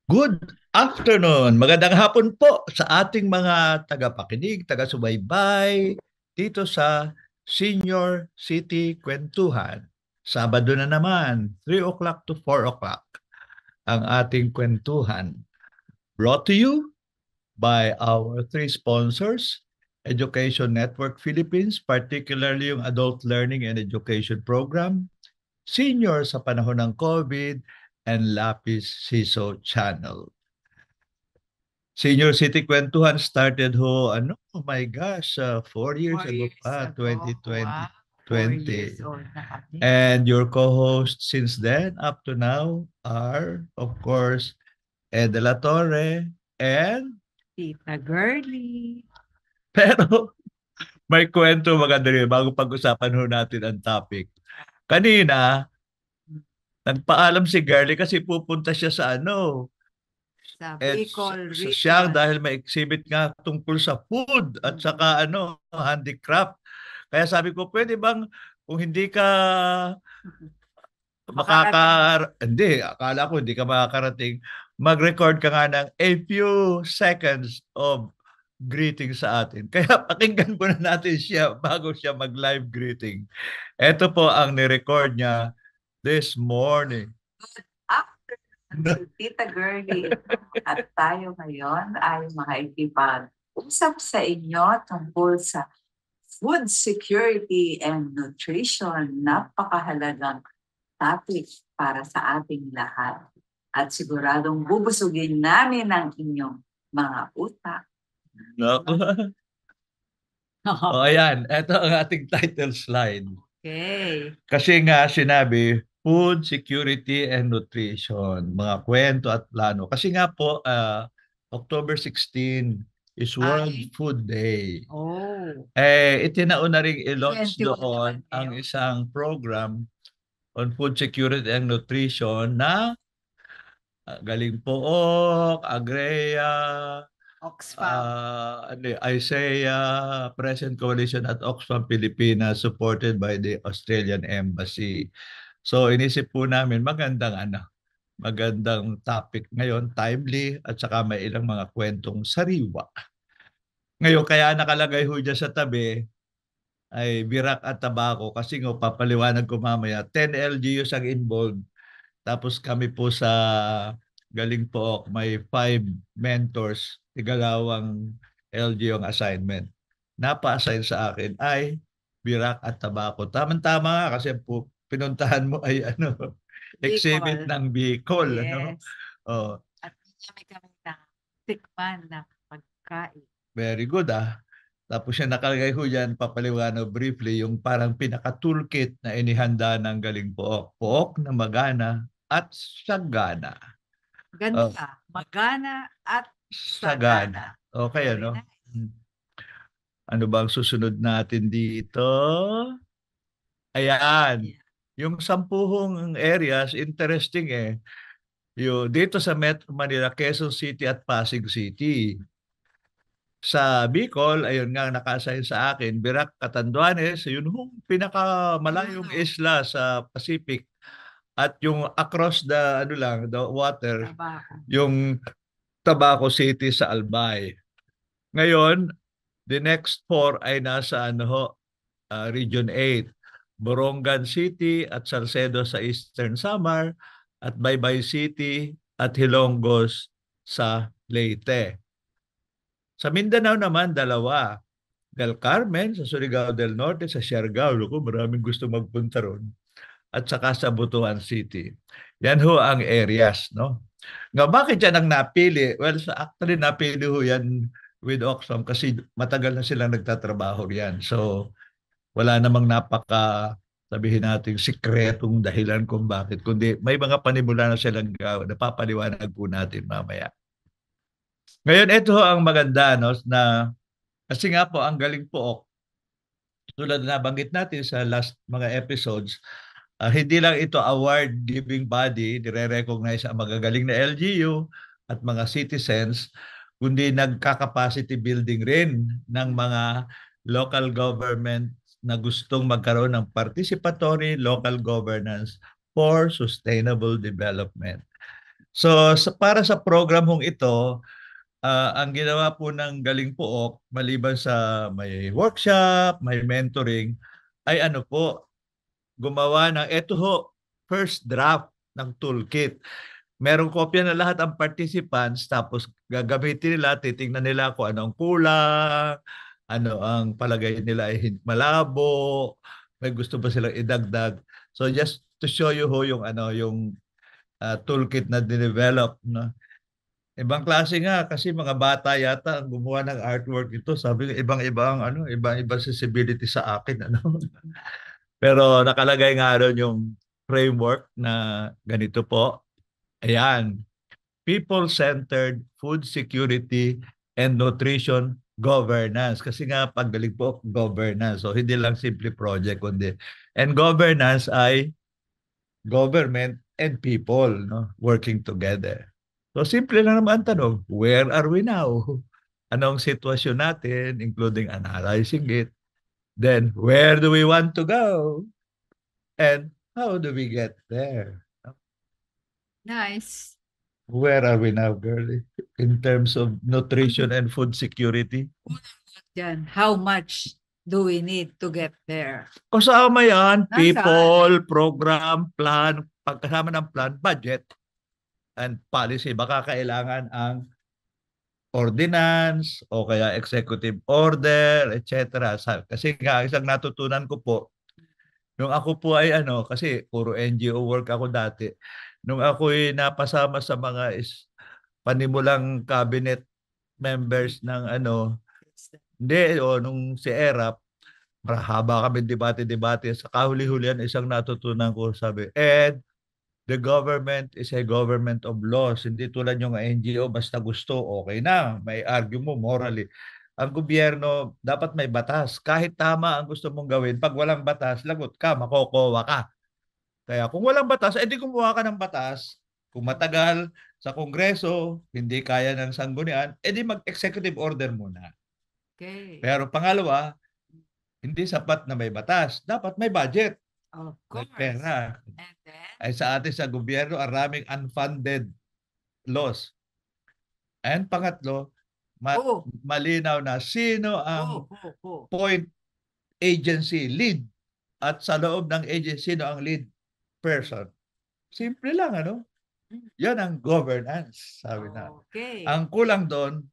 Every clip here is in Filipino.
Good afternoon. Magandang hapon po sa ating mga tagapakinig, taga-subaybay dito sa Senior City Kwentuhan. Sabado na naman, 3 o'clock to 4 o'clock ang ating kwentuhan. Brought to you by our three sponsors, Education Network Philippines, particularly yung Adult Learning and Education Program, Senior sa panahon ng COVID, and Lapis Siso Channel. Senior City Kwentuhan started oh my gosh, 4 years ago pa, ago. 2020. Wow, 4 years old na kami. And your co-hosts since then up to now are, of course, Ed De La Torre and Tita Girly. pero may kwento maganda rin bago pag-usapan natin ang topic. Kanina, nagpaalam si Girlie kasi pupunta siya sa Sa sa Bicol Siang region. dahil may exhibit nga tungkol sa food at saka handicraft. Kaya sabi ko, pwede bang kung hindi ka hindi, akala ko hindi ka makakarating, mag-record ka nga ng a few seconds of greeting sa atin. Kaya pakinggan muna natin siya bago siya mag-live greeting. Ito po ang nirecord niya this morning. After Tita Girly, at tayo ngayon ay makikipag-usap sa inyo tungkol sa food security and nutrition. Napakahalagang topic para sa ating lahat. At siguradong bubusugin namin ang inyong mga utak. Naku. Ayan. Ito ang ating title slide. Okay. Kasi nga sinabi, food security and nutrition, mga kwento at plano. Kasi nga po, October 16 is World Food Day. Oh. Itinaon na rin i-launch 21 doon naman ang yun. isang program on food security and nutrition na Galing Pook, Agrea, Oxfam. ISEA, Present Coalition at Oxfam Pilipinas supported by the Australian Embassy. So inisip po namin magandang topic ngayon, timely at saka may ilang mga kwentong sariwa. Ngayon kaya nakalagay ho dyan sa tabi ay birak at tabako kasi nga papaliwanag ko mamaya 10 LGUs ang involved. Tapos kami po sa Galing po may 5 mentors, tigalawang LGU ang assignment. Napa-assign sa akin ay birak at tabako. Tama-tama nga kasi po pinuntahan mo ay exhibit ng Bicol. Yes. Oh, At kami na tikman ng pagkain. very good Tapos siya nakalagay ho dyan, papaliwanag briefly, yung parang pinaka-toolkit na inihanda ng Galing Pook. Pook na magana at sagana. Ganda. Magana at sagana. Okay, Very nice. Ano bang susunod natin dito? Ayan. Yung 10 areas, interesting dito sa Metro Manila, Quezon City at Pasig City. Sa Bicol, ayun nga naka-assign sa akin, Birac, Catanduanes, yun yung pinakamalayong isla sa Pacific. At yung across the water, yung Tabaco City sa Albay. Ngayon, the next 4 ay nasa Region 8. Borongan City at Salcedo sa Eastern Samar at Baybay City at Hilongos sa Leyte. Sa Mindanao naman, 2. Del Carmen sa Surigao del Norte, sa Siargao. Maraming gusto magpunta ron. At saka sa Butuan City. Yan ho ang areas, no? Nga bakit yan ang napili? Well, actually napili ho yan with Oxfam kasi matagal na silang nagtatrabaho riyan. So, wala namang sabihin natin, sikretong dahilan kung bakit. Kundi may mga panimula na silang napapaliwanag po natin mamaya. Ngayon, ito ang maganda, no, na kasi nga po, ang Galing Pook, tulad na nabanggit natin sa last mga episodes, hindi lang ito award-giving body, nire-recognize ang magagaling na LGU at mga citizens, kundi nagka-capacity building rin ng mga local government na gustong magkaroon ng participatory local governance for sustainable development. So para sa program hong ito, ang ginawa po ng Galing Pook, maliban sa may workshop, may mentoring, ay ano po, gumawa ng ito ho, first draft ng toolkit. Merong kopya na lahat ang participants, tapos gagamitin nila, titingnan nila kung ano ang kulang, ano ang palagay nila ay malabo, may gusto ba silang idagdag. So just to show you ho yung yung toolkit na dinevelop, no? Ibang klase nga kasi mga bata yata ang gumawa ng artwork ito. Sabi ko ibang-ibang ibang-ibang sensibility sa akin Pero nakalagay nga doon yung framework na ganito po. Ayan, people-centered food security and nutrition governance. Kasi nga pagdalig po governance. So hindi lang simple project kundi and governance ay government and people, no, working together. So simple lang naman ang tanong, where are we now? Anong sitwasyon natin, including analyzing it? Then, where do we want to go? And how do we get there? Nice. Where are we now, girlie? In terms of nutrition and food security? Yan, how much do we need to get there? Kasama yan, Nasaan? people, program, plan, pagkasama ng plan, budget, and policy. Baka kailangan ang ordinance o kaya executive order, etc. Kasi nga, isang natutunan ko po, nung ako po ay kasi puro NGO work ako dati. Nung ako'y napasama sa mga panimulang cabinet members ng hindi, nung si ERAP, mahaba kami debate-debate. Sa kahuli-hulihan, isang natutunan ko, sabi, Ed, the government is a government of laws. Hindi tulad yung NGO, basta gusto, okay na. May argue mo morally. Ang gobyerno, dapat may batas. Kahit tama ang gusto mong gawin, pag walang batas, lagot ka, makokowa ka. Kaya kung walang batas, edi gumawa ka ng batas. Kung matagal sa Kongreso, hindi kaya ng sanggunian, edi mag-executive order muna. Okay. Pero pangalawa, hindi sapat na may batas. Dapat may budget. Of May course. pera. And then? Ay sa atin sa gobyerno, maraming unfunded laws. And pangatlo, malinaw na sino ang point agency lead at sa loob ng agency sino ang lead person. Simple lang, Yan ang governance, sabi na. Okay. Ang kulang doon,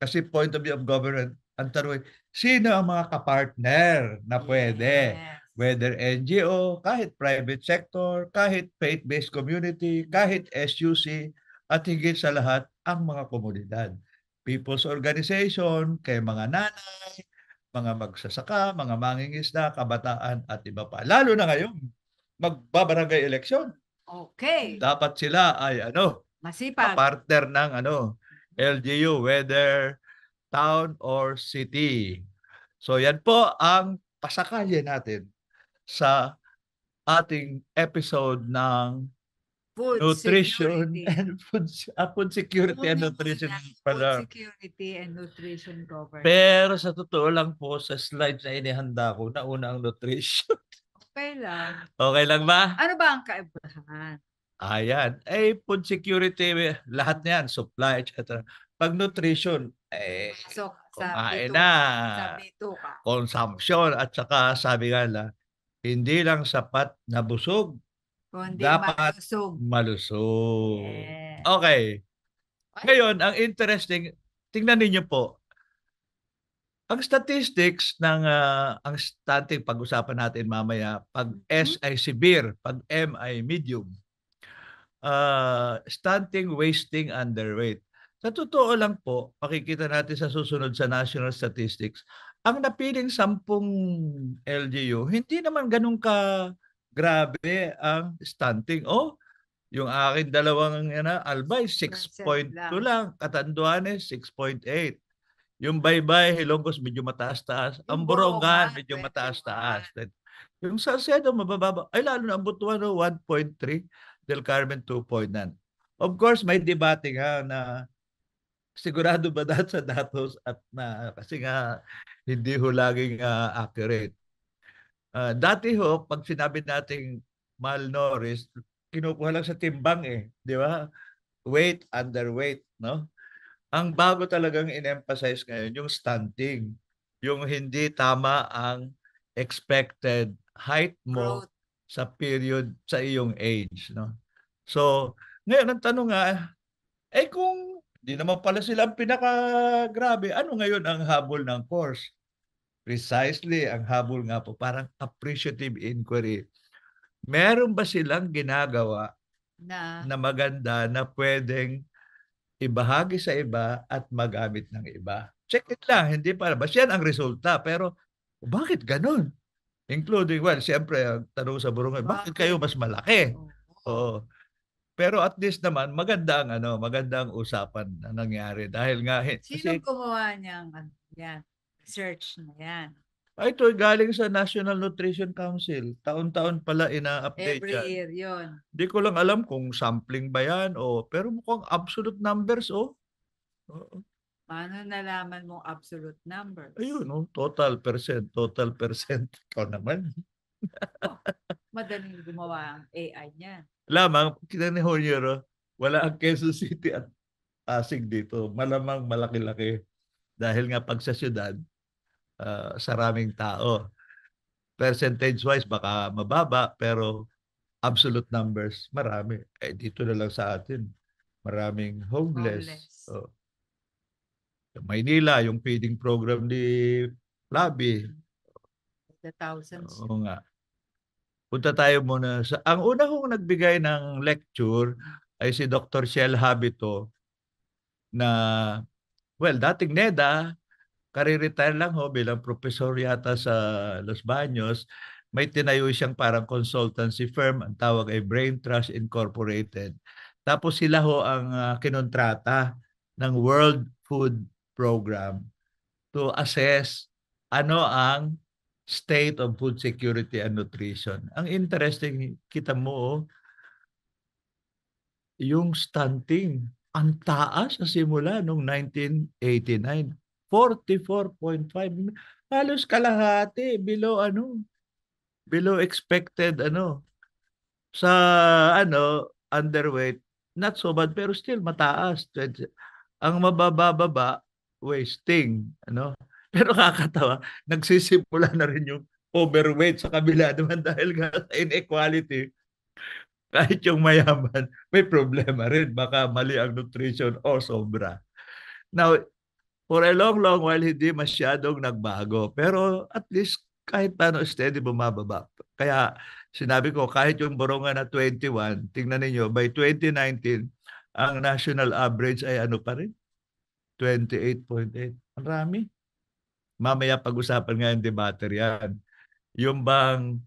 kasi point of view of government, ang tanong, sino ang mga kapartner na pwede? Yes. Whether NGO, kahit private sector, kahit faith-based community, kahit SUC, at higit sa lahat, ang mga komunidad. People's organization, kay mga nanay, mga magsasaka, mga mangingisda, kabataan, at iba pa. Lalo na ngayon, magbabarangay eleksyon. Okay. Dapat sila ay masipag, partner ng LGU, whether town or city. So yan po ang pasakalye natin sa ating episode ng food nutrition security. and food security and nutrition. Food security and nutrition governance. Pero sa totoo lang po, sa slides na inihanda ko, nauna ang nutrition. Okay lang. Okay lang ba? Ano ba ang kaibahan? Ayan. Food security, lahat niyan, supply, etc. Pag nutrition, so, kumain na. Sa bituka. Consumption, at saka sabi nga na, hindi lang sapat na busog, kundi dapat malusog. Yes. Okay. Ngayon, ang interesting, tingnan ninyo po, ang statistics ng ang stunting, pag-usapan natin mamaya, pag S ay severe, pag M ay medium, stunting, wasting, underweight. Sa totoo lang po, makikita natin sa susunod sa national statistics, ang napiling 10 LGU, hindi naman ganun ka grabe ang stunting. Yung akin dalawang Albay, 6.2 lang. Catanduanes, 6.8. Yung Baybay, Hilongos, medyo mataas-taas. Ang Borongan, medyo mataas-taas. Yung Salcedo, mabababa. Ay, lalo na ang Butuan, 1.3. Del Carmen 2.9. Of course, may debate nga na sigurado ba dahil sa datos at kasi nga hindi ho laging accurate. Dati ho, pag sinabi nating malnourished, kinukuha lang sa timbang eh, di ba? Weight, underweight, no? Ang bago talagang in-emphasize ngayon yung stunting. Yung hindi tama ang expected height mo Growth. sa period sa iyong age, no? So, ngayon ang tanong nga, kung di naman pala sila ang pinakagrabe, ano ngayon ang habol ng course? Precisely, ang habol nga po, parang appreciative inquiry. Meron ba silang ginagawa Na na maganda na pwedeng ibahagi sa iba at magamit ng iba? Check it lang, hindi para ba yan ang resulta, pero bakit ganun? Including, well, siyempre, ang tanong sa burungan, bakit kayo mas malaki? Oo. Oo. Pero at least naman, maganda ang maganda ang usapan na nangyari. Dahil nga, kasi, Sinong gumawa niyang yan, research na yan? ito galing sa National Nutrition Council. Taon-taon pala ina-update Every yan. year yun. Di ko lang alam kung sampling ba yan pero mukhang absolute numbers Oo. Paano nalaman mong absolute numbers? Ayun total percent. Ikaw naman. Madaling gumawa ang AI niyan. Lamang, kita ni Honyero, wala ang Quezon City at Pasig dito. Malamang malaki-laki. Dahil nga pag sa syudad, saraming tao. Percentage-wise, baka mababa, pero absolute numbers, marami. Dito na lang sa atin, maraming homeless. Homeless. Maynila, yung feeding program ni Labi. The thousands. Oo nga. Punta tayo muna ang una kong nagbigay ng lecture ay si Dr. Shell Habito na, well, dating NEDA, kare-retire lang bilang professor yata sa Los Baños. May tinayo siyang parang consultancy firm, ang tawag ay Brain Trust Incorporated. Tapos sila ang kinontrata ng World Food Program to assess ano ang state of food security and nutrition. Ang interesting, kita mo yung stunting, ang taas sa simula noong 1989. 44.5, halos kalahati below expected sa underweight, not so bad pero still mataas. Ang mabababa, wasting pero kakatawa, nagsisimula na rin yung overweight sa kabila naman dahil nga sa inequality. Kahit yung mayaman, may problema rin. Baka mali ang nutrition o sobra. Now, for a long while, hindi masyadong nagbago. Pero at least kahit paano steady bumababa. Kaya sinabi ko, kahit yung Boronga na 21, tingnan ninyo, by 2019, ang national average ay pa rin? 28.8. Ang rami. Mamaya pag-usapan nga yung debater yan. Yung bang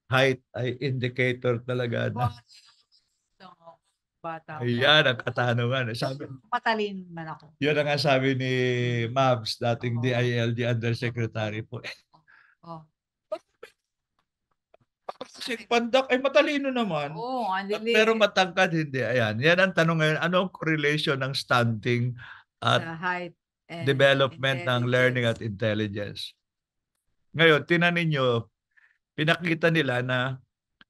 height ay indicator talaga na Bata. ayan ang katanungan. Matalin man ako. Yun ang nga sabi ni Mavs, dating DILG Undersecretary po. Si Pandak ay matalino naman. Pero matangkad hindi. Ayan. Yan ang tanong ngayon. Ano ang correlation ng stunting at height and development ng learning at intelligence? Ngayon, tinan ninyo, pinakita nila na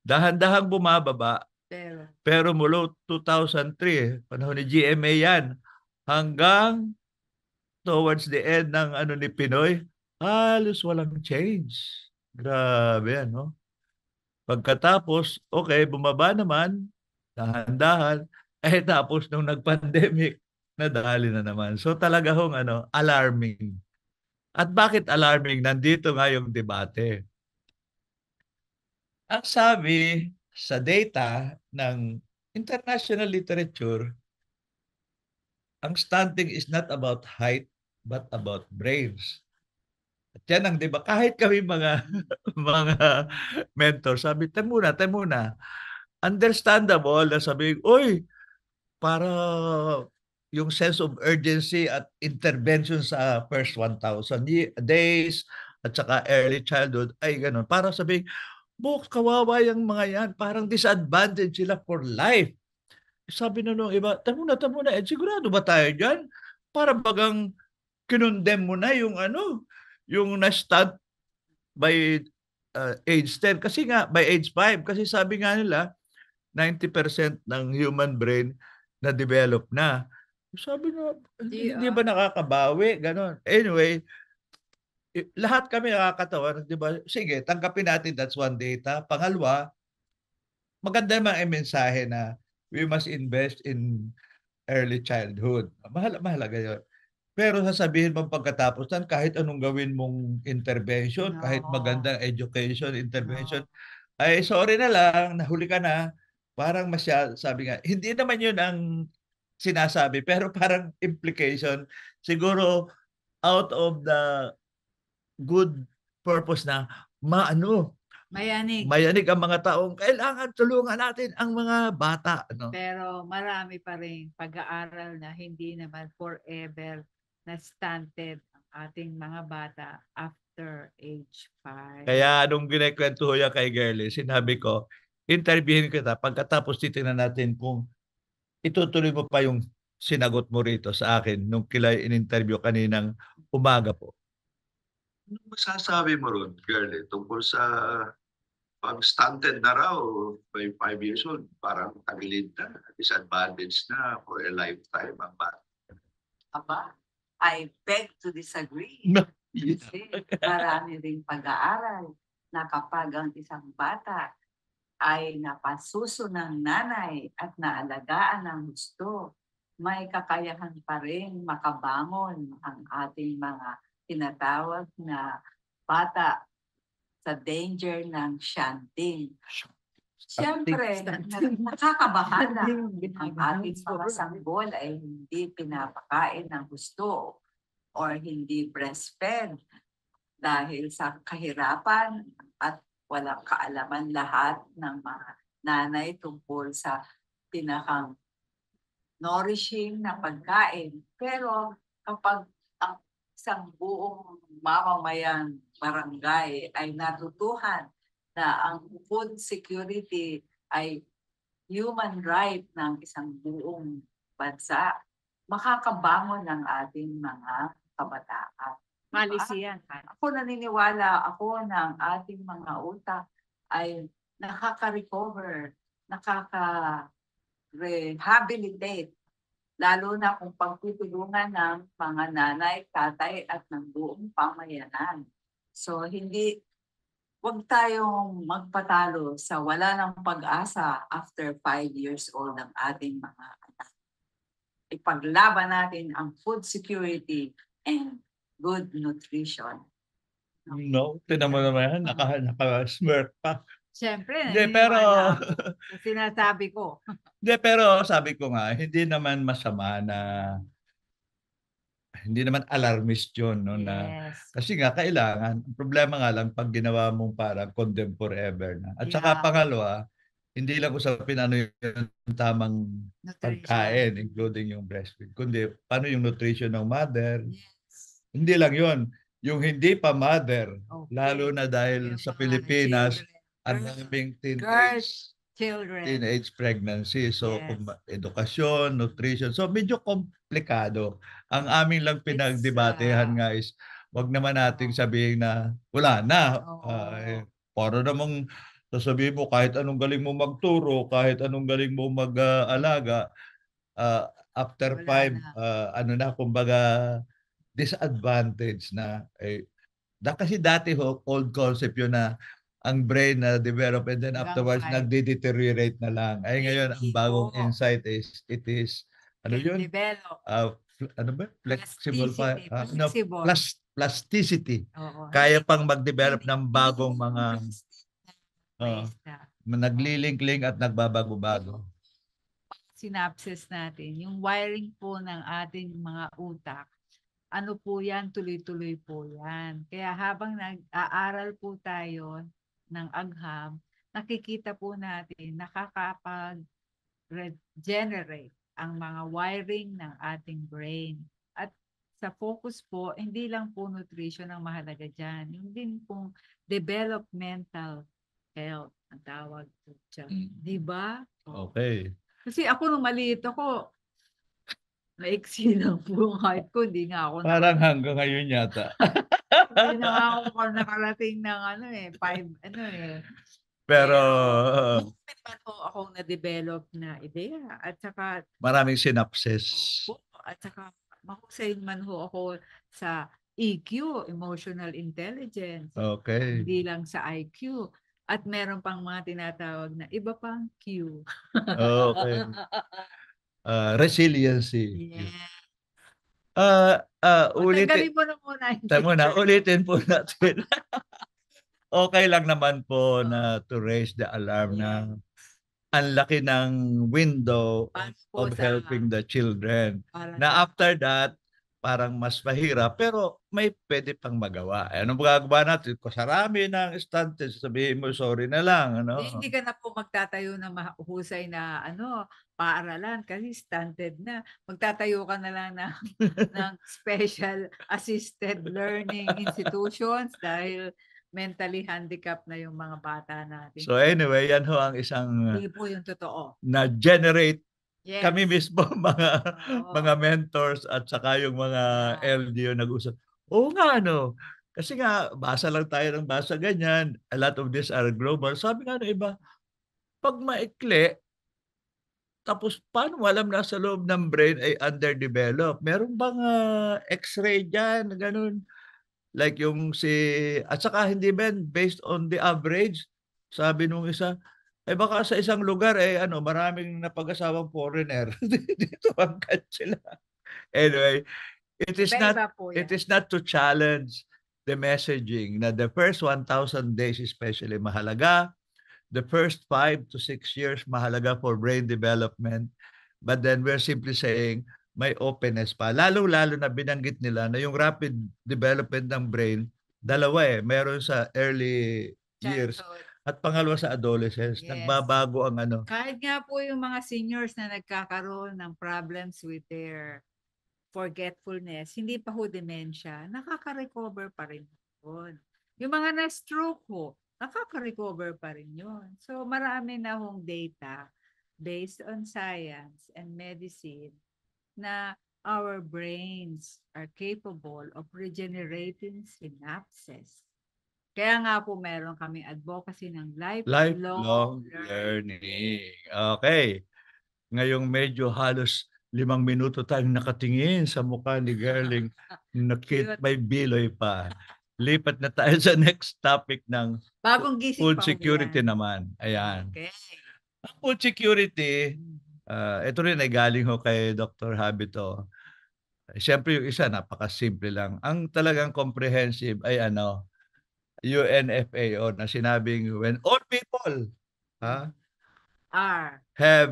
dahan-dahang bumababa pero mula 2003, panahon ni GMA yan, hanggang towards the end ng ni Pinoy, halos walang change. Grabe yan, Pagkatapos, okay, bumaba naman, dahan-dahan, tapos nung nag-pandemic, nadali na naman. So talaga alarming. At bakit alarming? Nandito nga yung debate. Ang sabi sa data ng international literature, ang stunting is not about height, but about brains. At yan ang, di ba, kahit kami mga mentor, sabi, tayo muna. Understandable na sabi, uy, para yung sense of urgency at intervention sa first 1,000 days at saka early childhood, ay ganun. Para sabi, kawawa yung mga yan. Parang disadvantage sila for life. Sabi na nung iba, tayo muna. Sigurado ba tayo dyan? Para bagang kinondem mo na yung yung na-stunt by age 10. Kasi nga, by age 5. Kasi sabi nga nila, 90% ng human brain na develop na. Sabi na, hindi ba nakakabawi? Ganon. Anyway, lahat kami nakakatawa, di ba? Sige, tanggapin natin that's one data. Pangalawa, maganda naman ang mensahe na we must invest in early childhood. Mahalaga yun. Pero sasabihin mo pagkatapos yan, kahit anong gawin mong intervention, kahit magandang education intervention, ay sorry na lang, nahuli ka na. Parang sabi nga, hindi naman yun ang sinasabi, pero parang implication, siguro out of the good purpose na mayanig ang mga taong kailangan tulungan natin ang mga bata. No? Pero marami pa rin pag-aaral na hindi naman forever na stunted ang ating mga bata after age 5. Kaya nung ginikwento yan kay Girlie, sinabi ko, interviewin kita, pagkatapos titingnan natin kung itutuloy mo pa yung sinagot mo rito sa akin nung kilay in-interview kaninang umaga po. Ano masasabi mo ron, Girlie, tungkol sa pag stunted na raw by 5 years old, parang tagilid na, disadvantage na for a lifetime ang bata? Aba, I beg to disagree. No. Kasi marami ring pag-aaral na kapag ang isang bata ay napasuso ng nanay at naalagaan ng gusto, may kakayahan pa rin makabangon ang ating mga tinatawag na bata sa danger ng shunting. Siyempre, nakakabahala ang ating mga sanggol ay hindi pinapakain ng gusto or hindi breastfed dahil sa kahirapan at walang kaalaman lahat ng mga nanay tungkol sa pinakang nourishing na pagkain. Pero kapag ang isang buong mamamayang barangay ay natutuhan na ang food security ay human right ng isang buong bansa, makakabangon ng ating mga kabataan. Malisiyan. Ako naniniwala ako ng ating mga utak ay nakaka-recover, nakaka-rehabilitate, lalo na kung pagtutulungan ng mga nanay, tatay at ng buong pamayanan. So huwag tayong magpatalo sa wala ng pag-asa after 5 years old ng ating mga anak. Ipaglaban natin ang food security and good nutrition. No, tinan mo naman yan, naka-smirk pa. Siyempre, Hindi, pero sinasabi ko. Hindi, pero sabi ko nga, hindi naman masama na hindi naman alarmist yun. No, na, kasi nga, kailangan. Ang problema nga lang, pag ginawa mong parang condemn forever na. At saka pangalawa, hindi lang usapin ano yung tamang pagkain, including yung breastfeed, kundi paano yung nutrition ng mother. Hindi lang yun. Yung hindi pa mother, lalo na dahil sa Pilipinas, ang daming teenage pregnancy. So, edukasyon, nutrition. So, medyo komplikado. Ang aming lang pinagdebatehan nga is, wag naman nating sabihin na wala na. Para namang sasabihin mo kahit anong galing mo magturo, kahit anong galing mo mag-alaga, after 5, kumbaga, disadvantage na. Kasi dati old concept yun na ang brain na develop and then afterwards nagde-deteriorate na lang. Ay ngayon ang bagong insight is it is flexible pa plasticity. Kaya pang mag-develop ng bagong mga naglilink-link at nagbabago-bago. Synapses natin, yung wiring po ng ating mga utak, ano po yan, tuloy-tuloy po yan. Kaya habang nag-aaral po tayo ng agham, nakikita po natin nakakapag-regenerate ang mga wiring ng ating brain. At sa focus po, hindi lang po nutrition ang mahalaga dyan. Yung din pong developmental health ang tawag po dyan. Diba? Okay. Kasi ako nung maliit ako, maiksi lang po yung height ko, hindi nga ako parang hanggang ngayon yata. Hindi na ako nakarating ng Pero Marami man ho akong na-develop na ideya at saka maraming synapses. at saka mahusay man ho ako sa EQ, emotional intelligence, Okay. hindi lang sa IQ. At meron pang mga tinatawag na iba pang Q. Okay. Resiliency. Yeah. Ulitin. Tanggalin mo na muna yung Tama na, teacher. ulitin po natin. Okay lang naman po na to raise the alarm na ang laki ng window Para of po sa- helping the children. Para Na sa- after that, parang mas mahirap pero may pwede pang magawa. Anong magagawa natin? Kung sarami ng instances, sabihin mo sorry na lang. Ano? Hindi ka na po magtatayo ng mahusay na paaralan kasi stunted na. Magtatayo ka na lang ng special assisted learning institutions dahil mentally handicapped na yung mga bata natin. So anyway, yan ho ang isang Hindi po yung totoo. na-generate Yes. kami mismo mga Oo. mga mentors at saka yung mga LDO nag-usap. Oo nga kasi nga basa lang tayo ng basa ganyan. A lot of these are global. Sabi nga ng iba, pag maikli, tapos paano mo alam nasa loob ng brain ay underdeveloped? Meron bang x-ray dyan, ganun? Like yung at saka hindi ben, based on the average, sabi nung isa, baka sa isang lugar maraming napag-asawang foreigner. Dito ang sila. Anyway, it is Iba-iba po yan. not to challenge the messaging na the first 1,000 days especially mahalaga. The first 5 to 6 years mahalaga for brain development. But then we're simply saying may openness pa. Lalo-lalo na binanggit nila na yung rapid development ng brain, dalawa meron sa early years Childhood. at pangalawa sa adolescence. Yes. Nagbabago ang Kahit nga po yung mga seniors na nagkakaroon ng problems with their forgetfulness, hindi pa ho dementia, nakaka-recover pa rin yun. Yung mga na-stroke ho, nakaka-recover pa rin yun. So marami na hong data based on science and medicine na our brains are capable of regenerating synapses. Kaya nga po meron kaming advocacy ng lifelong learning. Okay. Ngayong medyo halos 5 minuto tayong nakatingin sa mukha ni Gerling. May biloy pa. Lipat na tayo sa next topic ng Bagong gising food pa ho security yan. naman. Ayan. Okay. Ang food security, ito rin ay galing ho kay Dr. Habito. Siyempre yung isa, napakasimple lang. Ang talagang comprehensive ay UNFAO na sinabing when all people have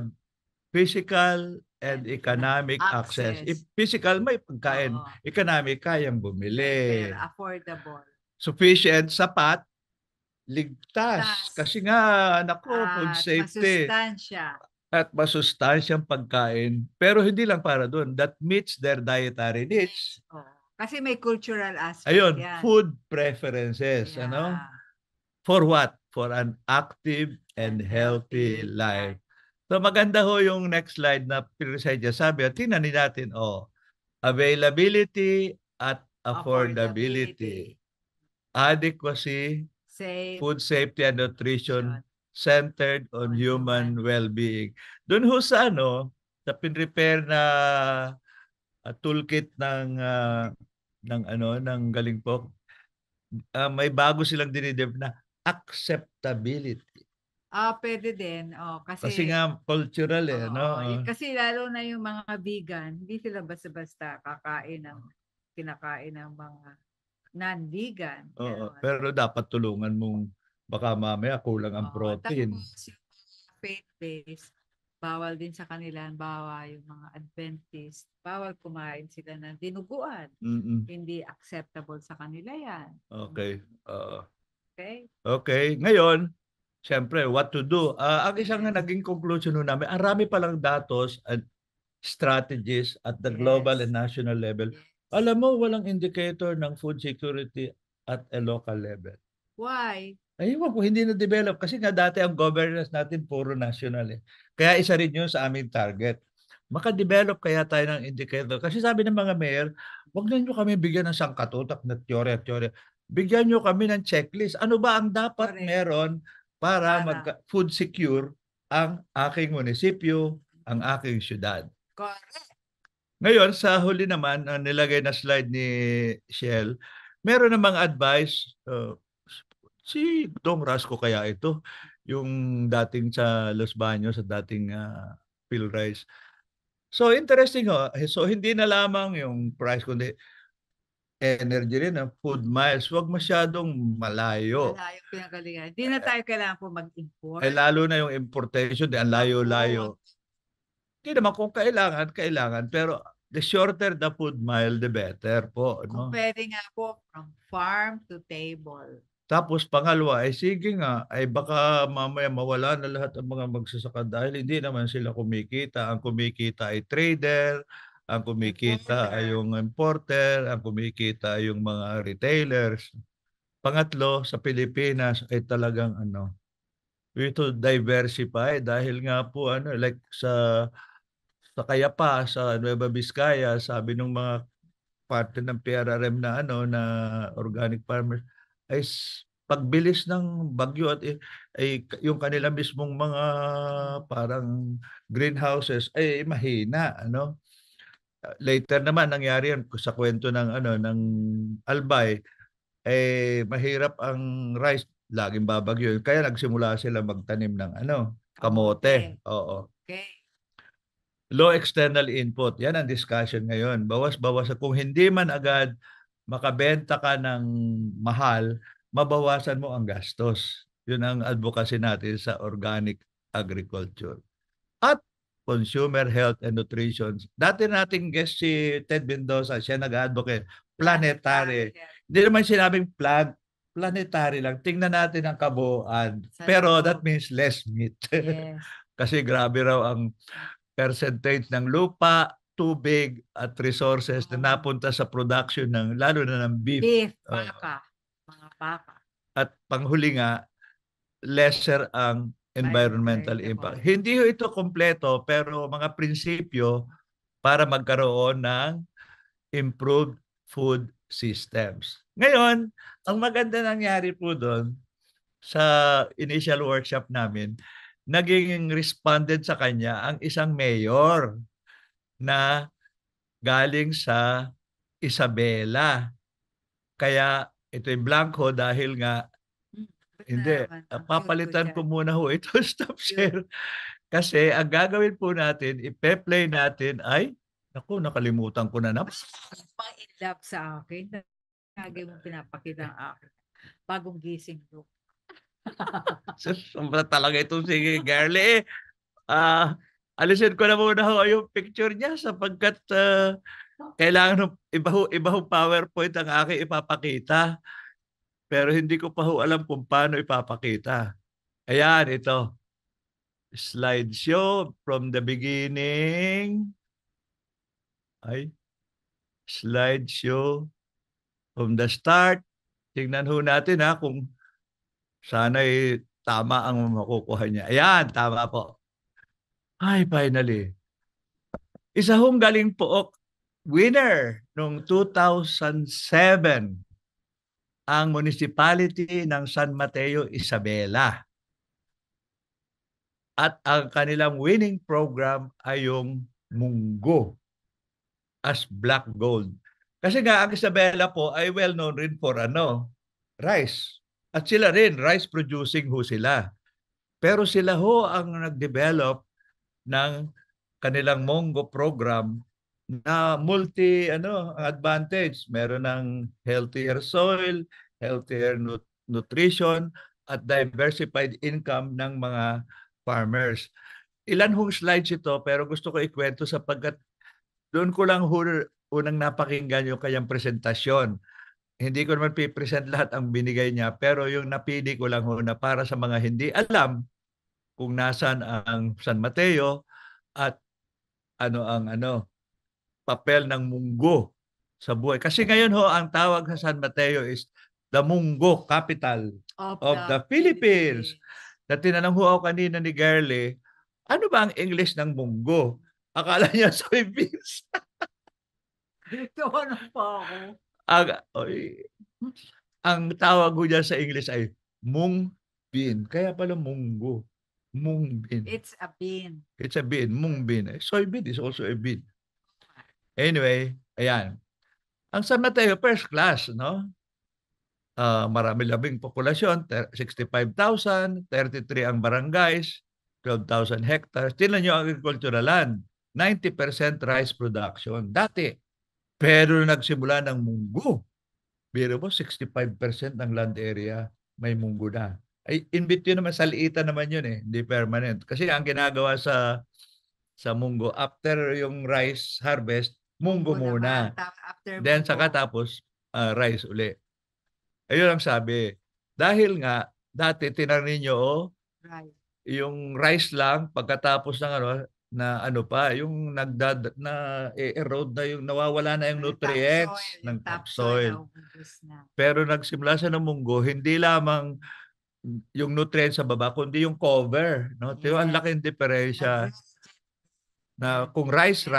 physical and economic access. If physical, may pagkain. Oo. Economic, kayang bumili. Fair, affordable. Sufficient, sapat, ligtas. Ligtas. Kasi nga, food At safety. masustansya. At masustansyang pagkain. Pero hindi lang para doon. That meets their dietary needs. Oo. Kasi may cultural aspect Ayun, yan. food preferences. Yeah. For what? For an active and healthy life. So maganda ho yung next slide na pinresent niya. Sabi, tingnan natin, availability at affordability. Adequacy, Safe. food safety and nutrition centered on human well-being. Doon ho sa sa pinrepair na toolkit ng galing po, may bago silang dinidevelop na acceptability. Pwede din. Kasi nga cultural Kasi lalo na yung mga vegan, hindi sila basta-basta kinakain ng mga non-vegan. Pero dapat tulungan mong baka mamaya kulang ang protein. Tapos yung faith-based, bawal din sa kanila, yung mga Adventist, bawal kumain sila ng dinuguan. Hindi acceptable sa kanila yan. Okay. Okay? Ngayon, siyempre, what to do? Ang isang naging conclusion namin, ang rami palang datos and strategies at the global and national level. Alam mo, walang indicator ng food security at a local level. Why? Ayun po, hindi na-develop. Kasi nga dati ang governance natin puro national. Kaya isa rin yun sa aming target. Maka-develop kaya tayo ng indicator. Kasi sabi ng mga mayor, wag na nyo kami bigyan ng sangkatutak na teorya. Bigyan nyo kami ng checklist. Ano ba ang dapat meron para Para. food secure ang aking munisipyo, ang aking syudad. Correct. Ngayon, sa huli naman, ang nilagay na slide ni Shell, meron namang advice, si Dong Rasco kaya ito, yung dating sa Los Baños, sa dating PhilRice. So, interesting ho. So, hindi na lamang yung price, kundi energy rin, food miles. Huwag masyadong malayo. Malayo pinagalingan. Hindi na tayo kailangan po mag-import. Lalo na yung importation, ang layo-layo. Hindi naman kung kailangan, kailangan. Pero the shorter the food mile, the better po. Kung No? pwede nga po, from farm to table. Tapos pangalawa, sige nga, ay baka mamaya mawala na lahat ang mga magsasaka dahil hindi naman sila kumikita. Ang kumikita ay trader, ang kumikita ay yung importer, ang kumikita ay yung mga retailers. Pangatlo, sa Pilipinas ay talagang ito diversify dahil nga po like sa Cayapa, sa Nueva Vizcaya, sabi ng mga parte ng PRRM na na organic farmers ay pagbilis ng bagyo at ay yung kanila mismong mga parang greenhouses ay mahina later naman nangyari yan sa kwento ng ng Albay mahirap ang rice laging babagyo kaya nagsimula sila magtanim ng kamote. Oo. Okay. Low external input. Yan ang discussion ngayon. Bawas-bawas. Kung hindi man agad makabenta ka ng mahal, mabawasan mo ang gastos. Yun ang advocacy natin sa organic agriculture. At consumer health and nutrition. Dati nating guest si Ted Mendoza, siya nag-advocate. Planetary. Hindi naman sinabing planetary lang. Tingnan natin ang kabuuan. Pero that means less meat. Yes. Kasi grabe raw ang percentage ng lupa, tubig at resources na napunta sa production ng lalo na ng beef. Beef, baka, mga baka. At panghuli nga, lesser ang environmental impact. Hindi ito kompleto pero mga prinsipyo para magkaroon ng improved food systems. Ngayon, ang maganda nangyari po doon sa initial workshop namin, naging responded sa kanya ang isang mayor na galing sa Isabela. Kaya ito yung blanco dahil nga hindi, papalitan ko muna ho ito stop share. Kasi ang gagawin po natin, ipe-play natin ay, naku, nakalimutan ko na naman. In love sa akin. Lagi mo pinapakita ang akin. Bagong gising ko. Sobra talaga itong si Garly. Alisin ko na muna ho yung picture niya sapagkat kailangan iba ho PowerPoint ang aking ipapakita. Pero hindi ko pa ho alam kung paano ipapakita. Ayan, ito. Slideshow from the beginning. Slideshow from the start. Tingnan ho natin kung sana'y tama ang makukuha niya. Ayan, tama po. Finally. Isa hong galing pook winner noong 2007 ang municipality ng San Mateo, Isabela. At ang kanilang winning program ay yung munggo as black gold. Kasi nga ang Isabela po ay well known rin for rice. At sila rin, rice producing ho sila. Pero sila ho ang nag-develop ng kanilang munggo program na advantage. Meron ng healthier soil, healthier nutrition, at diversified income ng mga farmers. Ilan hong slides ito pero gusto ko ikwento sapagkat doon ko lang unang napakinggan yung kanyang presentasyon. Hindi ko naman pipresent lahat ang binigay niya pero yung napili ko lang na para sa mga hindi alam kung nasan ang San Mateo at ang papel ng munggo sa buhay. Kasi ngayon ang tawag sa San Mateo is the Munggo Capital of the Philippines. Na tinanong ako kanina ni Garly, ano ba ang English ng munggo? Akala niya soybeans. Ano pa ako? Ang tawag ko dyan sa English ay mung bean. Kaya pala munggo. Mung bean. It's a bean. It's a bean. Mung bean. Soybean is also a bean. Anyway, ayan. Ang San Mateo, first class, no? Marami labing populasyon, 65,000, 33 ang barangays, 12,000 hectares. Tingnan nyo ang agricultural land, 90% rice production. Dati, pero nagsimula ng munggo. Biro mo, 65% ng land area may munggo na. Ay, in between naman, saliitan naman yun eh, hindi permanent. Kasi ang ginagawa sa munggo, after yung rice harvest, munggo muna. naman, after Then munggo. saka tapos rice uli. Ayun ang sabi. Dahil nga, dati tinanin nyo, Right. yung rice lang, pagkatapos ng yung erode na yung nawawala na yung nutrients ng topsoil. Pero nagsimula siya ng munggo, hindi lamang yung nutrients sa baba, kundi yung cover. No? Tiyo, ang laking diferensya na kung rice,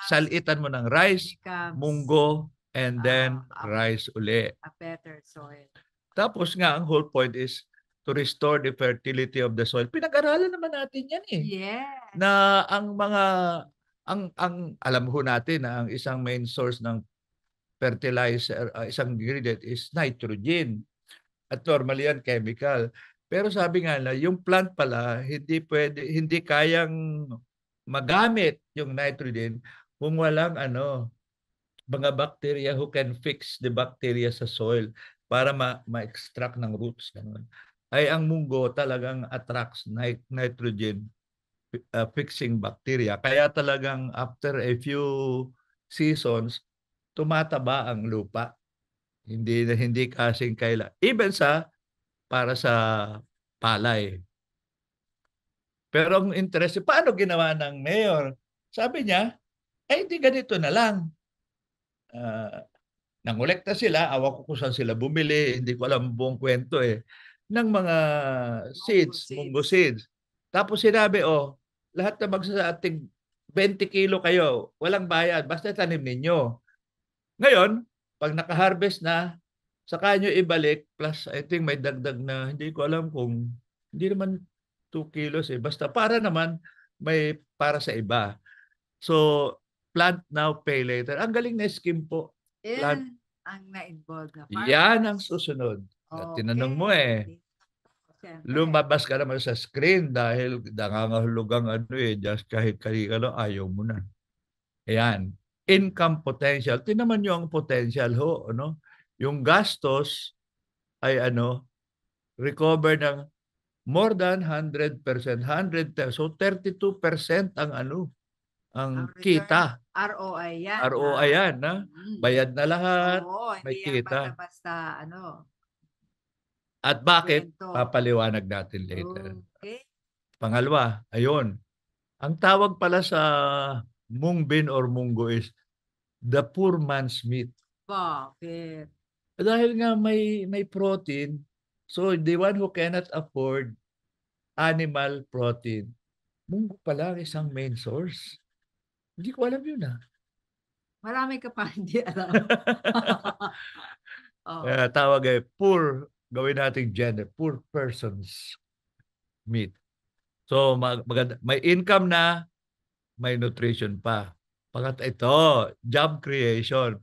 salitan mo ng rice, munggo, and then rice uli. A better soil. Tapos nga, ang whole point is to restore the fertility of the soil. Pinag-aralan naman natin yan eh. Yes. Na ang mga, alam ho natin na ang isang main source ng fertilizer, isang ingredient is nitrogen. At normally yan, chemical. Pero sabi nga na, yung plant pala, hindi kayang magamit yung nitrogen kung walang mga bacteria who can fix the bacteria sa soil para ma-extract ng roots. Ganun. Ay ang munggo talagang attracts nitrogen fixing bacteria. Kaya talagang after a few seasons, tumataba ang lupa. Hindi kasing kaila. Even para sa palay. Pero ang interest, paano ginawa ng mayor? Sabi niya, hindi ganito na lang. Nangolekta sila, awa ko kung saan sila bumili, hindi ko alam buong kwento ng mga munggo seeds. Tapos sinabi, lahat na magsasating 20 kilo kayo, walang bayad, basta tanim ninyo. Ngayon, pag naka-harvest na, saka nyo ibalik, plus I think may dagdag na, hindi ko alam kung, hindi naman 2 kilos basta para naman may para sa iba. So, plant now, pay later. Ang galing na scheme po. Yan ang na-involve na farmers. Yan ang susunod. Tinanong mo Siyempre. lumabas ka naman sa screen dahil nangangahulugang just kahit ayaw mo na. Ayan. Income potential. Tinaman nyo ang potential ho. Yung gastos ay recover ng more than 100%. 100%. So 32% ang ang kita. ROI yan. ROI yan. Bayad na lahat. May hindi kita. yan basta At bakit? kwento. Papaliwanag natin later. Okay. Pangalawa, ayun. Ang tawag pala sa mung bean or munggo is the poor man's meat. Bakit? Dahil nga may protein, so the one who cannot afford animal protein, munggo pala ang isang main source. Hindi ko alam yun Marami ka pa hindi alam. Tawag poor, gawin natin gender, poor person's meat. So maganda, may income na, may nutrition pa. Ito, job creation.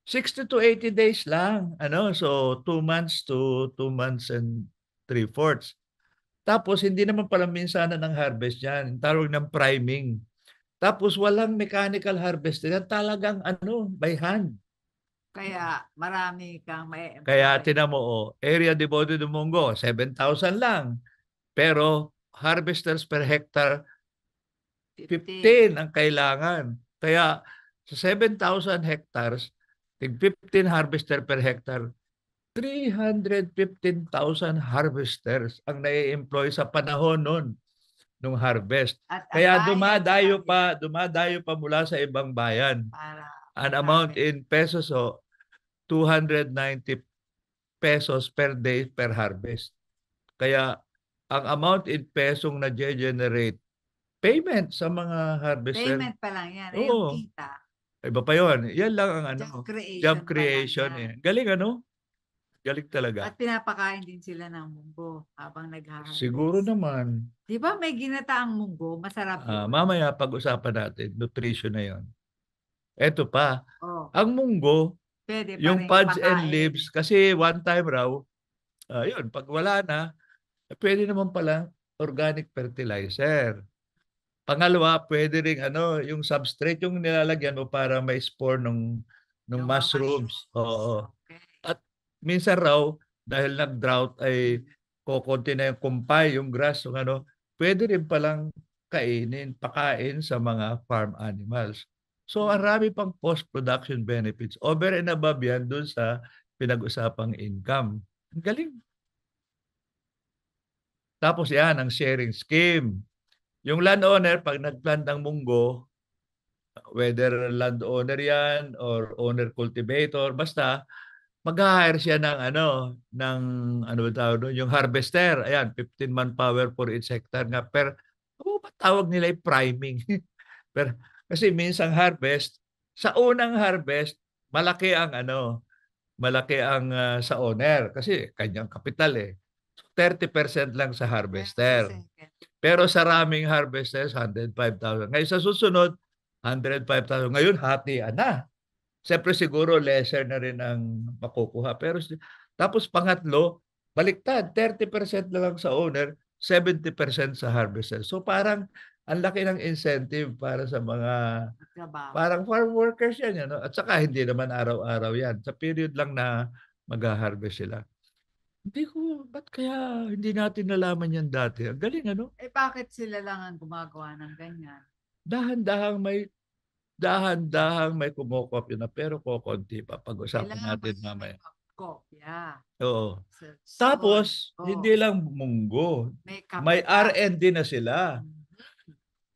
60 to 80 days lang. So 2 months to 2 months and 3/4. Tapos hindi naman pala minsanan ng harvest yan. Tawag ng priming. Tapos walang mechanical harvesting. Talagang by hand. Kaya marami kang may Kaya tinan mo, area devoted to munggo, 7,000 lang. Pero harvesters per hectare, 15 ang kailangan. Kaya sa 7,000 hectares, 15 harvester per hectare, 315,000 harvesters ang nai-employ sa panahon nung harvest. Kaya dumadayo pa mula sa ibang bayan. An amount in pesos 290 pesos per day per harvest. Kaya ang amount in pesong na-generate payment sa mga harvester. Payment pa lang yan. Oo. Yung kita. Iba pa yun. Yan lang ang Job creation. Job creation. Galing Galing talaga. At pinapakain din sila ng munggo habang nag-harvest. Siguro naman. Di ba may ginataang munggo? Masarap yun. Mamaya pag-usapan natin, nutrition na yon. Eto pa, Oh, ang munggo, pwede pa yung rin pods and ipakain. leaves, kasi one time raw, yun, pag wala na, pwede naman pala organic fertilizer. Pangalawa, pwede ring yung substrate yung nilalagyan mo para may spore ng Yung mga mushrooms. Oo. Okay. At minsan raw, dahil nag-drought ay kokonti na yung kumpay, yung grass, yung pwede rin palang pakain sa mga farm animals. So, ang rami pang post-production benefits. Over and above yan dun sa pinag-usapang income. Ang galing. Tapos yan, ang sharing scheme. Yung landowner, pag nagplant ng munggo, whether landowner yan or owner cultivator, basta mag-hire siya ng ano ba tawag doon? Yung harvester. Ayan, 15 manpower for each hectare nga. Pero, ba tawag nila yung priming? Pero, kasi minsan harvest, sa unang harvest, malaki ang sa owner. Kasi kanyang kapital eh. So, 30% lang sa harvester. Pero sa raming harvesters, 105,000. Ngayon sa susunod, 105,000. Ngayon, hatian na. Siyempre siguro lesser na rin ang makukuha. Pero tapos pangatlo, baliktad, 30% na lang sa owner, 70% sa harvester. So parang ang laki ng incentive para sa mga Trabaho. parang farm workers yan. At saka hindi naman araw-araw yan. Sa period lang na mag-harvest sila. Hindi ko, ba't kaya hindi natin nalaman yan dati? Ang galing, Bakit sila lang ang gumagawa ng ganyan? Dahan-dahang may kumokopya na pero kokonti pa. Pag-usapan Kailangan natin ba mamaya. may kopya? Oo. So, Tapos, hindi lang munggo. May kape pa. R&D na sila.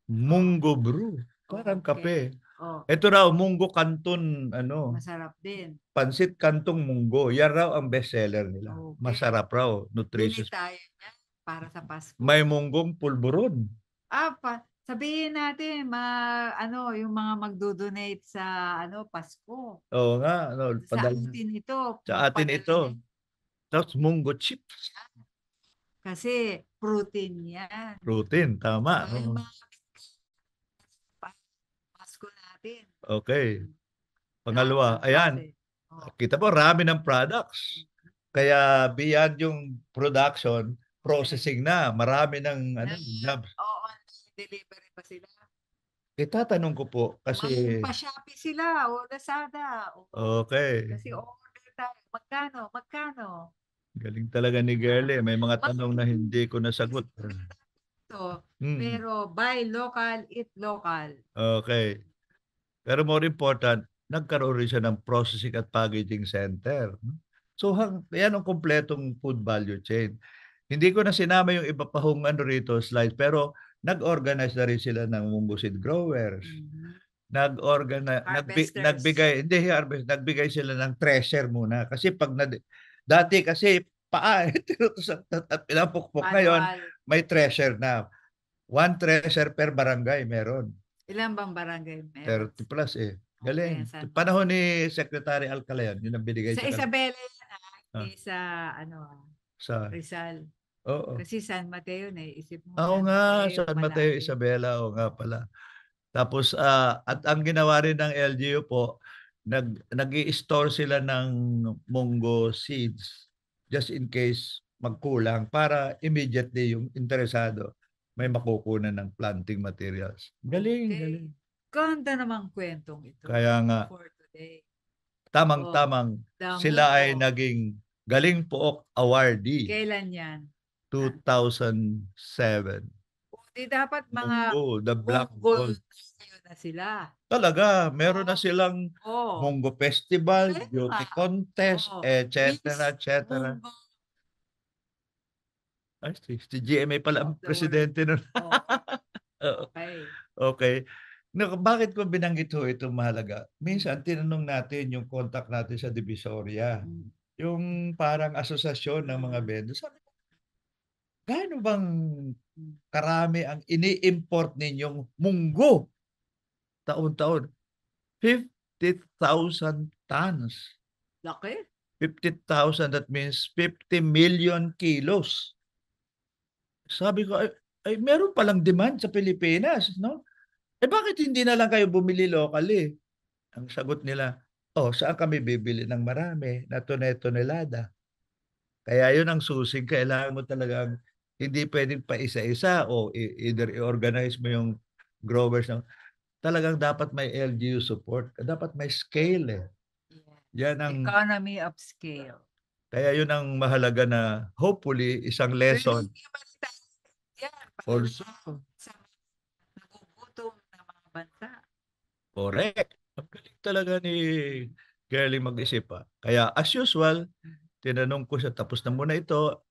Munggo brew. Parang kape. Oh, Ito raw, munggo kanton, masarap din. pansit kantong munggo. Yan raw ang bestseller nila. Okay. Masarap raw. Bili Nutritious. tayo yan para sa Pasko. May munggong pulburon. Sabihin natin, yung mga magdo-donate sa Pasko. Oo nga. Sa atin ito. Sa atin ito. Tapos munggo chips. Kasi protein yan. Protein, tama. Ay, Oo. Pasko natin. Okay. Pangalawa, Dapat ayan. eh. Oh. Kita mo, rami ng products. Kaya beyond yung production, processing na. Marami ng jobs. Oo, delivery pa sila. Itatanong ko po kasi... Pa-Shopee sila o Lazada. Okay. Kasi order tayo. Magkano? Galing talaga ni Girlie. May mga tanong na hindi ko nasagot. Pero buy local, eat local. Okay. Pero more important, nagkaroon rin siya ng processing at packaging center. So, yan ang kompletong food value chain. Hindi ko na sinama yung iba pa hong rito slides, pero nag-organize na rin sila ng munggo seed growers. Nagbigay sila ng treasure muna. Kasi dati kasi tinutusan at pinapukpok. Ngayon, may treasure na. 1 treasure per barangay meron. Ilan bang barangay meron? 30 plus eh. Galing. Okay, Panahon ni Secretary Alcala yan. Yun ang binigay sa Isabela yan sa Rizal. Oo. Kasi San Mateo isip mo. Oo nga, San Mateo, Isabela. Oo nga pala. Tapos, at ang ginawa rin ng LGU po, nag-i-store sila ng munggo seeds just in case magkulang para immediately yung interesado may makukunan ng planting materials. Galing. Ganda namang kwentong ito. Kaya nga, for today. Tamang-tamang, sila ay naging Galing Pook Awardee. Kailan yan? 2007. Di dapat mga The Black Gold. na sila. Talaga, meron na silang Munggo Festival, Beauty Contest, etc. Ay, si GMA pala ang presidente nun. Okay. Bakit ko binanggit ito mahalaga? Minsan, tinanong natin yung contact natin sa Divisoria. Yung parang asosasyon ng mga vendors. Sabi ko, gaano bang karami ang ini-import ninyong munggo? Taon-taon. 50,000 tons. Laki? 50,000, that means 50 million kilos. Sabi ko, ay meron palang demand sa Pilipinas, no? Bakit hindi na lang kayo bumili locally? Ang sagot nila, saan kami bibili ng marami na tonelada? Kaya yun ang susing, kailangan mo talagang hindi pwedeng pa isa-isa o either i-organize mo yung growers. Talagang dapat may LGU support. Dapat may scale eh. Yan ang, Economy of scale. kaya yun ang mahalaga na hopefully isang lesson. Also, Sa nagugutom na mga bansa. correct. Ang galing talaga ni Girlie mag-isip pa. Kaya as usual, tinanong ko siya, tapos na muna ito,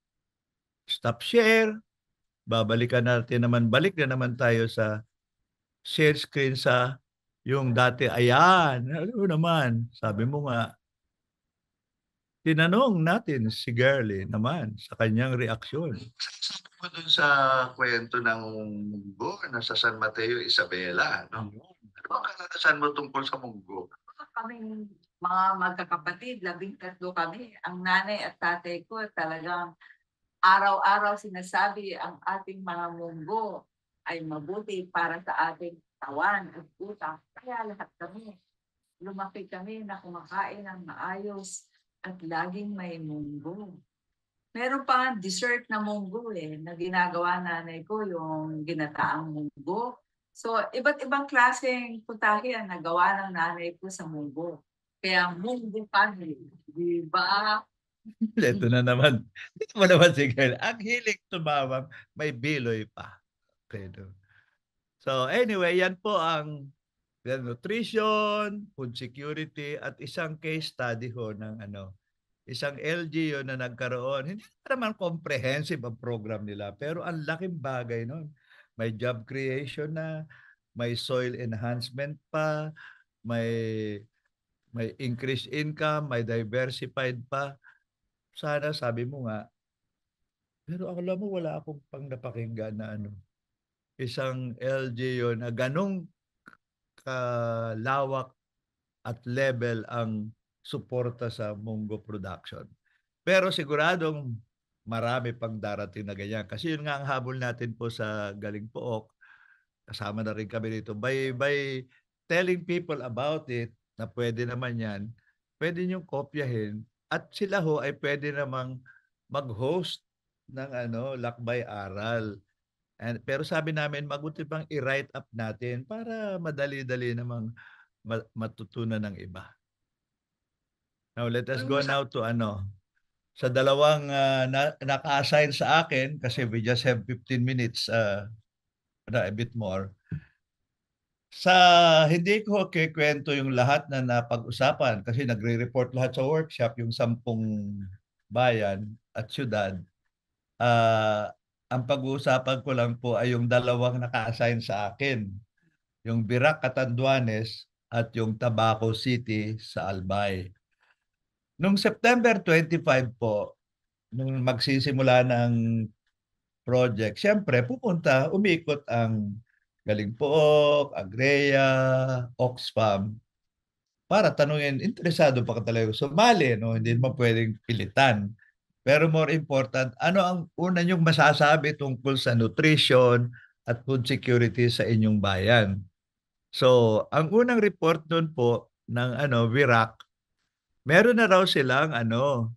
stop share, balik na naman tayo sa share screen sa yung dati. Ayan, ano naman, sabi mo nga, tinanong natin si Girlie naman sa kanyang reaksyon. Sabi mo dun sa kwento ng munggo na sa San Mateo, Isabela, no? Ano ang karanasan mo tungkol sa munggo? Kaming mga magkakapatid, 13 kami. Ang nanay at tatay ko talagang araw-araw sinasabi ang ating mga munggo ay mabuti para sa ating katawan at utak. Kaya lahat kami, lumaki kami na kumakain ng maayos at laging may munggo. Meron pa nga dessert na munggo na ginagawa nanay ko, yung ginataang munggo. So, iba't ibang klaseng putahe ang nagawa ng nanay ko sa munggo. Kaya munggo family, di ba? Ito na naman. Dito mo naman si Girlie. Ang hilig tumawag, may biloy pa. Okay, no? So anyway, yan po ang nutrition, food security, at isang case study ho ng isang LGU na nagkaroon. Hindi naman comprehensive ang program nila, pero ang laking bagay nun. May job creation na, may soil enhancement pa, may increased income, may diversified pa. Sana sabi mo nga, pero alam mo wala akong pang napakinggan na isang LGU na ganong kalawak at level ang suporta sa munggo production. Pero siguradong marami pang darating na ganyan. Kasi yun nga ang habol natin po sa Galing Pook. Kasama na rin kami dito. By telling people about it, na pwede naman yan, pwede niyong kopyahin at sila ho ay pwede namang mag-host ng lakbay aral. Pero sabi namin, mabuti pang i-write up natin para madali-dali namang matutunan ng iba. Now, let us go now to sa dalawang naka-assign sa akin kasi we just have 15 minutes, a bit more. Sa hindi ko kikwento yung lahat na napag-usapan kasi nagre-report lahat sa workshop yung 10 bayan at syudad. Ang pag-uusapan ko lang po ay yung dalawang naka-assign sa akin. Yung Virac, Catanduanes at yung Tabaco City sa Albay. Noong September 25 po, nung magsisimula ng project, siyempre umikot ang Galing Pook, Agrea, Oxfam, para tanungin, interesado pa ka talaga sumali, no? Hindi mo pwedeng pilitan. Pero more important, ano ang una niyong masasabi tungkol sa nutrition at food security sa inyong bayan? So, ang unang report doon po ng Virac, meron na raw silang ano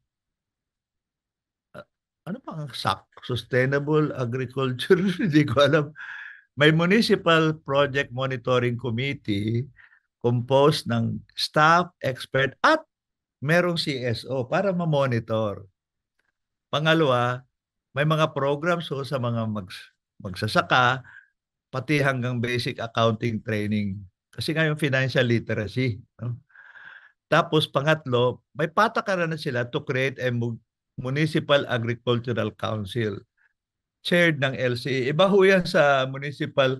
pang SAC, Sustainable Agriculture, hindi ko alam. May Municipal Project Monitoring Committee composed ng staff, expert at merong CSO para ma-monitor. Pangalawa, may mga programs sa mga magsasaka, pati hanggang basic accounting training. Kasi nga yung financial literacy. No? Tapos pangatlo, may patakaran na sila to create a Municipal Agricultural Council chaired ng LCA. Iba ho yan sa Municipal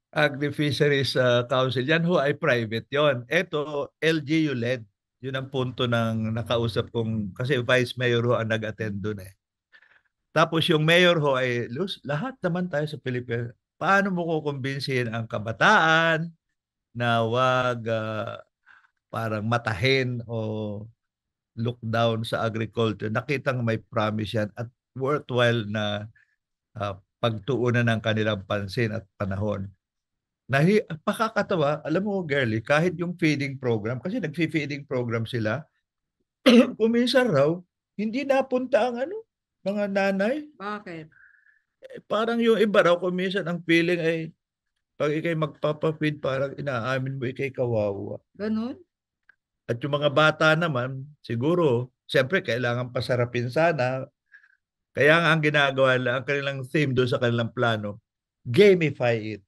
Agri-Fisheries Council. Yan ho ay private yon. Ito, LGU-led. Yun ang punto ng nakausap kong, kasi Vice Mayor ho ang nag-attend doon eh. Tapos yung Mayor ho ay, lahat naman tayo sa Pilipinas, paano mo kukumbinsihin ang kabataan na wag parang matahin o look down sa agriculture, nakitang may promise yan at worthwhile na pagtuunan ng kanilang pansin at panahon. Pakakatawa, alam mo, girlie, kahit yung feeding program, kasi nag-feeding program sila, kuminsan raw, hindi napunta ang mga nanay. Bakit? Parang yung iba raw, kuminsan ang feeling ay, pag ikay magpapafeed, parang inaamin mo ikay kawawa. Ganun? At yung mga bata naman, siguro, siyempre, kailangan pasarapin sana. Kaya nga ang ginagawa nila, ang kanilang theme doon sa kanilang plano, gamify it.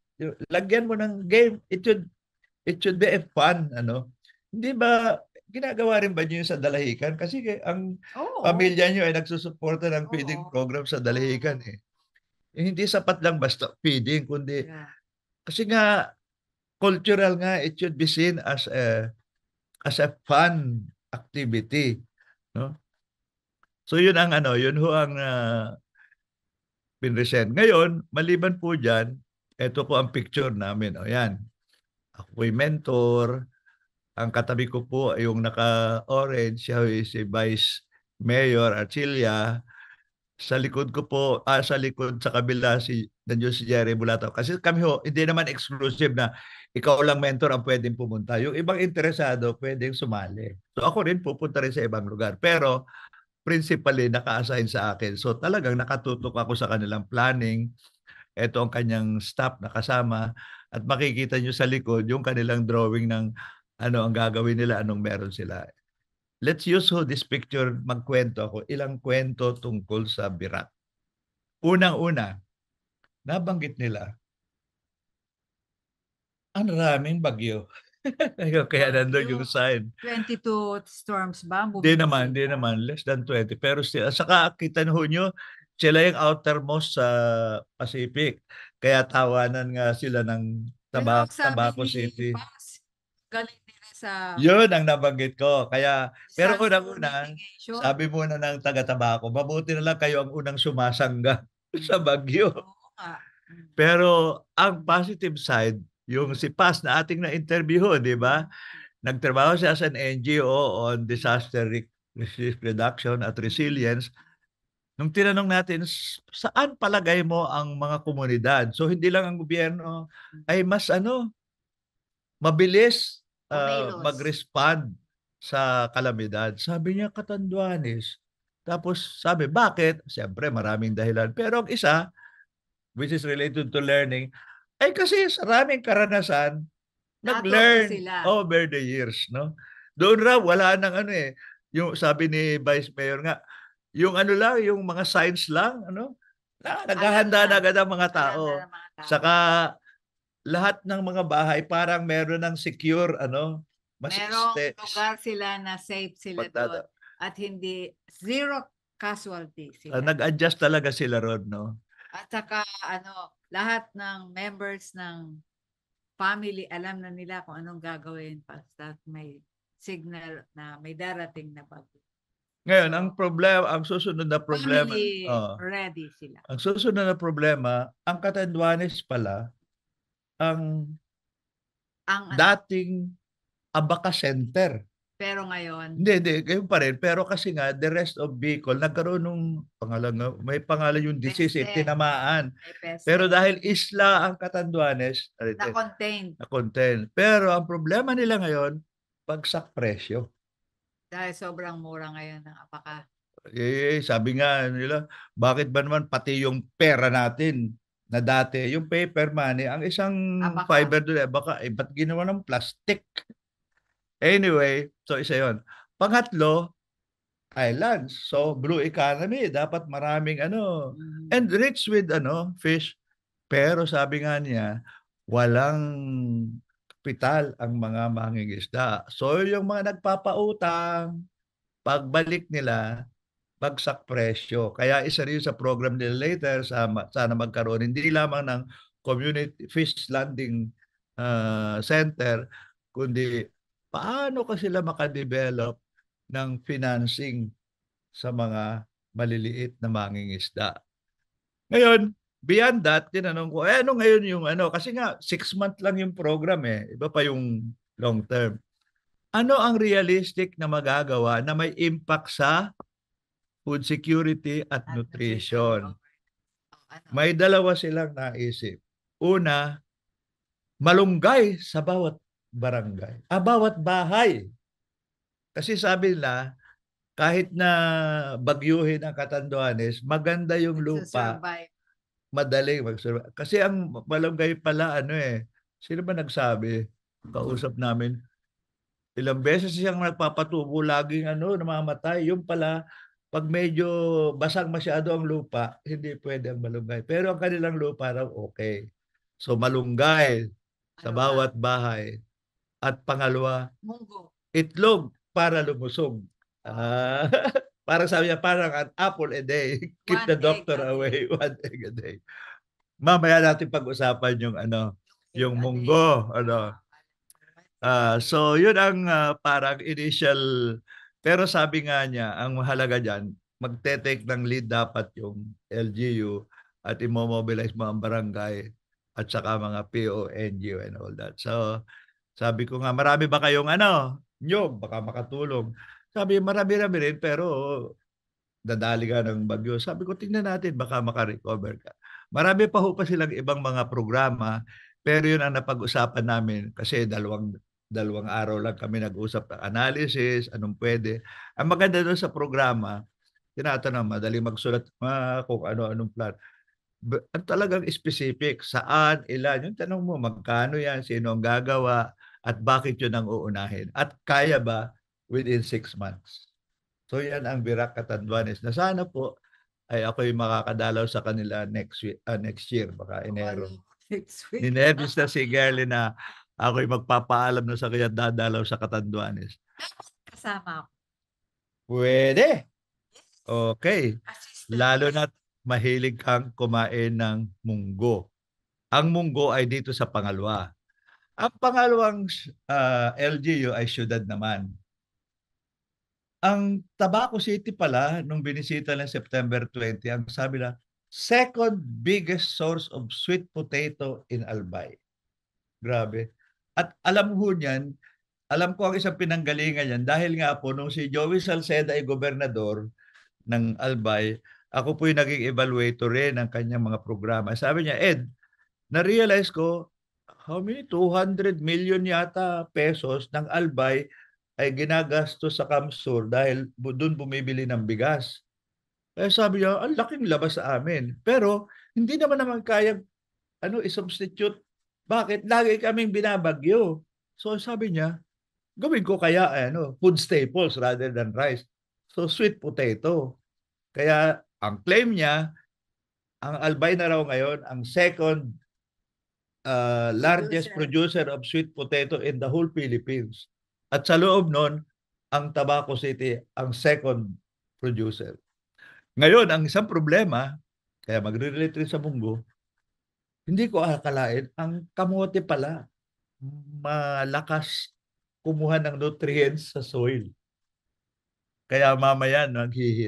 Lagyan mo ng game, it should be a fun, Hindi ba, ginagawa rin ba niyo yun sa dalahican? Kasi ang Oo. pamilya niyo ay nagsusuporta ng feeding Oo. program sa dalahican eh. Hindi sapat lang basta feeding, kundi, Yeah. kasi nga, cultural nga, it should be seen as a fun activity, no? So yun ang yun ho ang pinresent. Ngayon, maliban po diyan, ito po ang picture namin. O yan. Ako po'y mentor. Ang katabi ko po ay yung naka-orange, siya ay si Vice Mayor Arcilia. Sa likod ko po, sa likod sa kabila nandiyon si Jerry Bulato. Kasi kami ho, hindi naman exclusive na ikaw lang mentor ang pwedeng pumunta. Yung ibang interesado pwedeng sumali. So ako rin pupunta rin sa ibang lugar. Pero principally naka-assign sa akin. So talagang nakatutok ako sa kanilang planning. Ito ang kanyang staff na kasama at makikita nyo sa likod yung kanilang drawing ng ano ang gagawin nila, anong meron sila. Let's use this picture, magkwento ako. Ilang kwento tungkol sa Birak. Unang-una, nabanggit nila, ang raming bagyo. Kaya nandun yung sign. 22 storms ba? Di naman. Less than 20. Pero still, saka kita nyo, sila yung outermost sa Pacific. Kaya tawanan nga sila ng Tabaco City. Galing nila sa Yun ang nabanggit ko. Kaya, pero disaster unang-una, mitigation. sabi muna ng taga-Tabaco, mabuti na lang kayo ang unang sumasangga sa bagyo. Oo nga. Pero ang positive side, yung si Paz na ating na-interview, di ba? Nagtrabaho siya as an NGO on disaster risk reduction at resilience. Nung tinanong natin, saan palagay mo ang mga komunidad? So hindi lang ang gobyerno ay mas mabilis Kumilos. mag-respond sa kalamidad. Sabi niya, Catanduanes. Tapos sabi, bakit? Siyempre, maraming dahilan. Pero ang isa, which is related to learning, ay kasi sa maraming karanasan, nag-learn sila. over the years, no? Doon raw wala nang yung sabi ni Vice Mayor nga, yung lang, yung mga signs lang, naghahanda na agad ang mga tao. Saka lahat ng mga bahay parang meron ng secure, mas merong lugar sila na safe sila doon. Pagdada. At hindi, zero casualty sila. Nag-adjust talaga sila ron, no? At saka lahat ng members ng family, alam na nila kung anong gagawin basta may signal na may darating na bagyo. Ngayon, So, ang susunod na problema, Family ready sila. ang susunod na problema, ang Catanduanes pala, ang dating Abaca Center. Pero ngayon, Hindi, gayon pa rin. Pero kasi nga, the rest of Bicol, nagkaroon ng may pangalan yung disease, Peste. tinamaan. may peste. Pero dahil isla ang Catanduanes, na-contained. Pero ang problema nila ngayon, bagsak presyo. Dahil sobrang mura ngayon ng apaka. Sabi nga nila, bakit ba naman pati yung pera natin na dati, yung paper money, ang isang Abaka. fiber doon, baka, ba't ginawa ng plastic? Anyway, so isa yon. Pangatlo, islands. So, blue economy, dapat maraming and rich with fish. Pero sabi nga niya, walang kapital ang mga mangingisda. So, yung mga nagpapautang, pagbalik nila, bagsak presyo. Kaya isa rin sa program nila later, sana magkaroon hindi lamang ng community fish landing center, kundi paano ka sila makadevelop ng financing sa mga maliliit na mangingisda. Ngayon, beyond that, tinanong ko, ano ngayon yung kasi nga 6 month lang yung program Iba pa yung long term. ano ang realistic na magagawa na may impact sa food security at nutrition? Ano? May dalawa silang naisip. Una, malunggay sa bawat barangay, bawat bahay. Kasi sabi nila, kahit na bagyuhin ang Catanduanes, maganda yung lupa, Survive. madaling mag-survive. Kasi ang malunggay pala, sino ba nagsabi? Kausap namin, ilang beses siyang nagpapatubo, laging namamatay. Yung pala, pag medyo basang masyado ang lupa, hindi pwede ang malunggay. Pero ang kanilang lupa raw okay. So malunggay sa Ano bawat bahay. At pangalawa, Munggo. itlog para lumusog. Ah, parang sabi niya, parang an apple a day. Keep One the egg doctor a day. away. One egg a day. Mamaya natin pag-usapan yung munggo. So yun ang parang initial, pero sabi nga niya, ang mahalaga dyan, magte-take ng lead dapat yung LGU at imo-mobilize mo ang barangay at saka mga PO, NGO and all that. So sabi ko nga, marami ba kayong nyog, baka makatulong. Sabi, marami-rami rin, pero dadali ka ng bagyo. Sabi ko, tingnan natin, baka makarecover ka. Marami pa ho pa silang ibang mga programa, pero yun ang napag-usapan namin kasi dalawang araw lang kami nag-usap ng analysis, anong pwede. Ang maganda doon sa programa, tinatanong, madaling magsulat kung ano-anong plan. Ang talagang specific, saan, ilan, yung tanong mo, magkano yan, sino ang gagawa, at bakit yun ang uunahin. At kaya ba within 6 months. So yan ang Birac Catanduanes na sana po ay ako'y makakadalaw sa kanila next year, baka Enero. Next week. Ninervous na si Gerly na ako'y magpapaalam na sa kanya dadalaw sa Catanduanes. Kasama ako. Pwede. Okay. Assistant. Lalo na mahilig kang kumain ng munggo. Ang munggo ay dito sa pangalawa. Ang pangalawang LGU ay syudad naman. Ang Tabaco City pala, nung binisita ng September 20, ang sabi na, second biggest source of sweet potato in Albay. Grabe. At alam ko niyan, alam ko ang isang pinanggalingan yan dahil nga po nung si Joey Salceda ay gobernador ng Albay, ako po yung naging evaluator rin ng kanyang mga programa. Sabi niya, Ed, na-realize ko, how many? 200 million yata pesos ng Albay ay ginagastos sa Kamsur dahil doon bumibili ng bigas. Kaya sabi niya, ang laking labas sa amin. Pero hindi naman kaya i-substitute. Bakit? Lagi kaming binabagyo. So sabi niya, gawin ko kaya food staples rather than rice. So sweet potato. Kaya ang claim niya, ang Albay na raw ngayon, ang second largest producer of sweet potato in the whole Philippines. At sa loob nun, ang Tabaco City ang second producer. Ngayon, ang isang problema, kaya magre-relate rin sa munggo, hindi ko akalain, ang kamote pala, malakas kumuha ng nutrients sa soil. Kaya mamaya,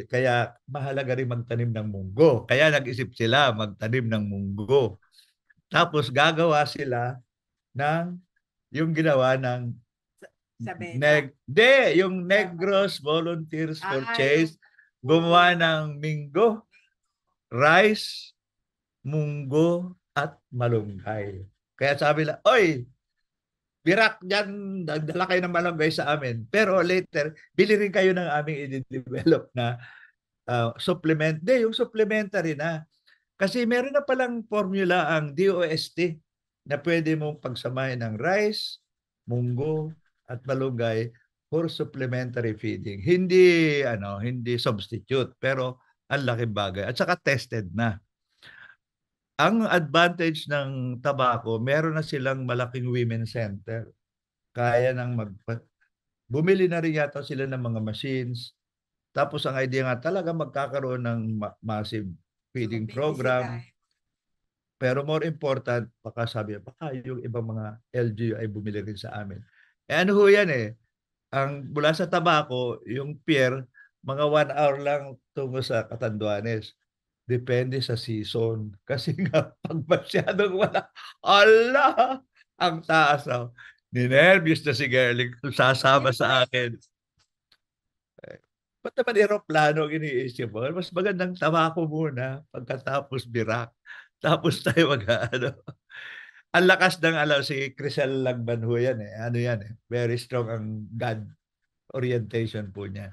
kaya mahalaga rin magtanim ng munggo. Kaya nag-isip sila magtanim ng munggo. Tapos gagawa sila ng yung ginawa ng yung Negros Volunteers for Change, gumawa ng minggo, rice, munggo, at malunggay. Kaya sabi nila, oy, Birac dyan, dagdala kayo ng malunggay sa amin. Pero later, bili rin kayo ng aming i-develop na supplement. Yung supplementary na. Kasi meron na palang formula ang DOST na pwede mong pagsamahin ng rice, munggo, at malunggay for supplementary feeding. Hindi substitute, pero ang laking bagay. At saka tested na. Ang advantage ng Tabaco, meron na silang malaking women center. Kaya bumili na rin yata sila ng mga machines. Tapos ang idea nga talaga magkakaroon ng massive feeding program. Pero more important, baka yung ibang mga LGU ay bumili rin sa amin. Ano ho yan mula sa Tabaco, yung pier, mga 1 hour lang tungo sa Catanduanes. Depende sa season. Kasi nga, pag masyadong wala, ang taas. Ninervyos na si Gerling kung sasama sa akin. Ba't naman aeroplano ang iniisip mo? Mas magandang tabako muna pagkatapos birak. Tapos tayo mag-ano. Ang lakas ng si Crisel Lagban ho yan eh. Ano yan eh. Very strong ang God orientation po niya.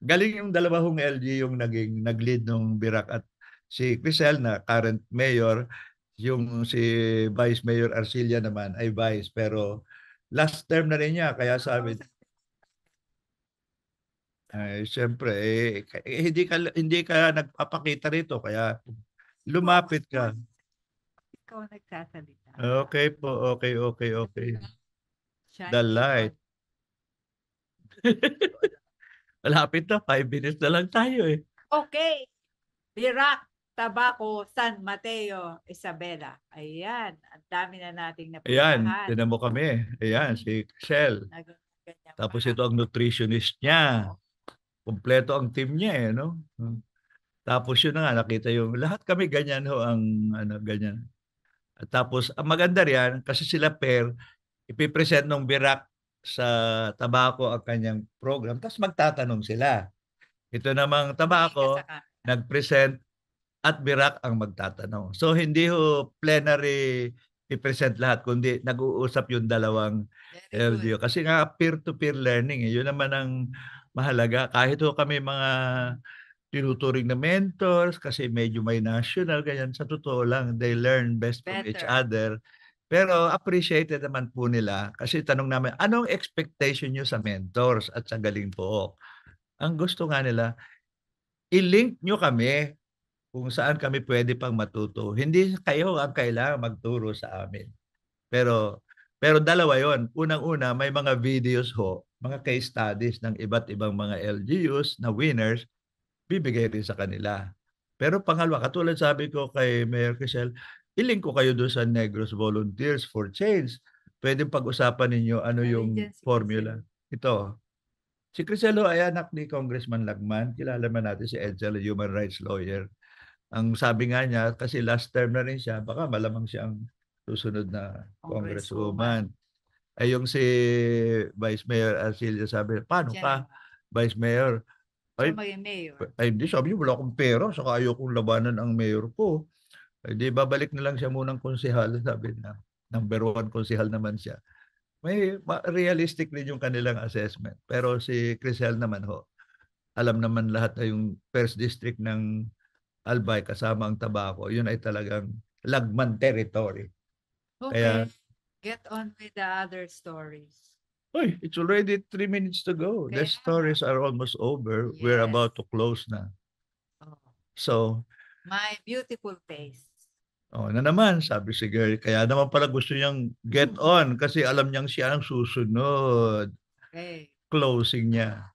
Galing yung dalawang LG yung nag-lead nung Birak at si Crisel na current mayor, yung si Vice Mayor Arcilla naman ay vice pero last term na rin niya kaya sabi ay siyempre hindi ka nagpapakita rito kaya lumapit ka. Ikaw nagsasalita. Okay po, okay. Shine The your light. Malapit na, 5 minutes na lang tayo eh. Okay. Birac, Tabaco, San Mateo, Isabela. Ayan. Ang dami na nating Ayan, napuntahan. tinan mo kami. Ayan, si Crisel. Ganyan Tapos pa. ito ang nutritionist niya. Oo. Kompleto ang team niya eh, no? Tapos yun na nga, nakita yung lahat kami ganyan ho ang ganyan. At tapos ang maganda riyan kasi sila pair ipipresent ng Birak sa Tabaco ang kanyang program tapos magtatanong sila. Ito namang Tabaco nag-present at Birak ang magtatanong. So hindi ho plenary i-present lahat kundi nag-uusap yung dalawang Very LGU good. kasi nga peer-to-peer learning eh. Yun naman ang mahalaga kahit ho kami mga tinuturing na mentors kasi medyo may national ganyan sa totoo lang they learn best from each Better. other pero appreciated naman po nila kasi tanong namin anong expectation nyo sa mentors at sa galing po ang gusto nga nila i-link nyo kami kung saan kami pwede pang matuto hindi kayo ang kailangan magturo sa amin pero dalawa yon unang-una may mga videos ho mga case studies ng iba't ibang mga LGUs na winners bibigay rin sa kanila. Pero pangalawa, katulad sabi ko kay Mayor Crisel, i-link ko kayo doon sa Negros Volunteers for Change. Pwede pag-usapan ninyo ano yung Alin dyan si formula. Ito, si Criselo ay anak ni Congressman Lagman. Kilala man natin si Edsel, human rights lawyer. Ang sabi nga niya, kasi last term na rin siya, baka malamang siya ang susunod na congresswoman. Ay yung si Vice Mayor Arcilia sabi, paano ka, Vice Mayor? Siya Ay, maging mayor. ay hindi, sabi niya, wala akong pera, saka ayokong labanan ang mayor ko. Ay di, babalik na lang siya munang konsehal, sabi niya. Number 1 konsehal naman siya. May realistic din yung kanilang assessment. Pero si Crisel naman ho, alam naman lahat na yung first district ng Albay kasama ang Tabaco, yun ay talagang Lagman territory. Okay. Kaya, Get on with the other stories. Uy, it's already 3 minutes to go. The Kaya stories are almost over. We're Yes. about to close na. Oh, So, my beautiful face. oh, na naman, sabi si girl. Kaya naman pala gusto niyang get on kasi alam niyang siya ang susunod. Okay. Closing niya.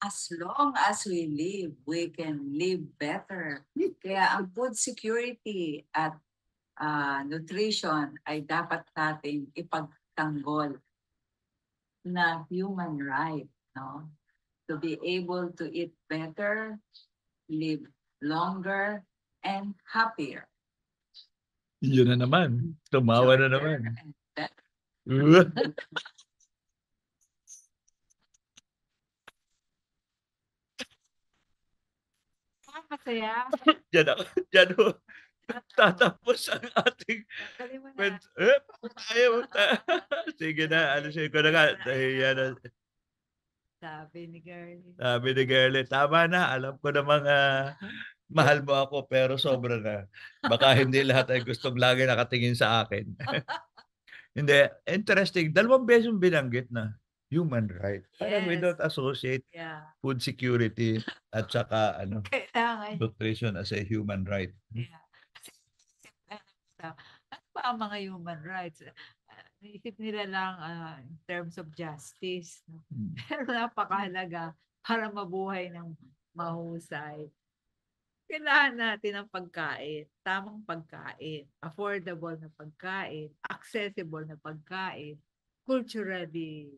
As long as we live, we can live better. Kaya ang food security at nutrition ay dapat natin ipagtanggol na human right, no? To be able to eat better, live longer, and happier. Yun na naman. Tumawa na Shorter naman. and better. Masaya. Diyan ho, tatapos ang ating Tanggalin mo na. tayo. Sige na, ano siya ko na nga. Nahiya na. Sabi ni girl. Sabi ni Girlie, tama na, alam ko namang mahal mo ako pero sobra na. Baka hindi lahat ay gustong lagi nakatingin sa akin. Hindi, interesting. 2 beses yung binanggit na human right. Parang we Yes. don't associate Yeah. food security at saka Kailangan. nutrition as a human right. Yeah. Kasi ano ba ang mga human rights? Naisip nila lang in terms of justice. No? Pero napakahalaga para mabuhay ng mahusay. Kailangan natin ng pagkain, tamang pagkain, affordable na pagkain, accessible na pagkain, culturally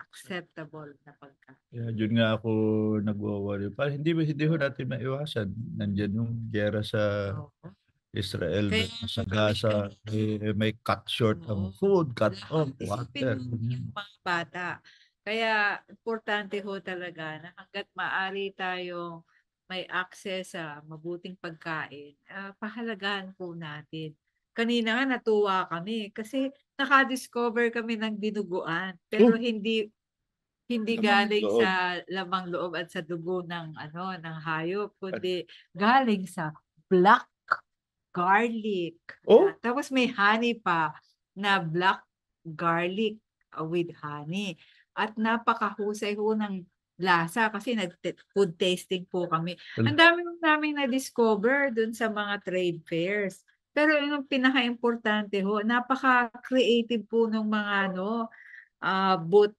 acceptable na pagkain. Yeah, yun nga ako nagwo-worry. Parang hindi ho natin maiwasan. Nandiyan yung giyera sa Oo. Israel, Kaya sa kami Gaza, may cut short ang Oo. food, cut off Lahat water. isipin mo yung mga bata. Kaya importante ho talaga na hangga't maaari tayong may access sa mabuting pagkain, pahalagahan po natin. Kanina nga natuwa kami kasi naka-discover kami ng dinuguan pero hindi hindi Lamang galing loob. sa lamang loob at sa dugo ng ano ng hayop kundi galing sa black garlic. Oh, Tapos may honey pa na black garlic with honey. At napakahusay ho ng lasa kasi food tasting po kami. Ang dami namin na-discover dun sa mga trade fairs. Pero yung pinaka-importante ho, napaka-creative po ng mga booth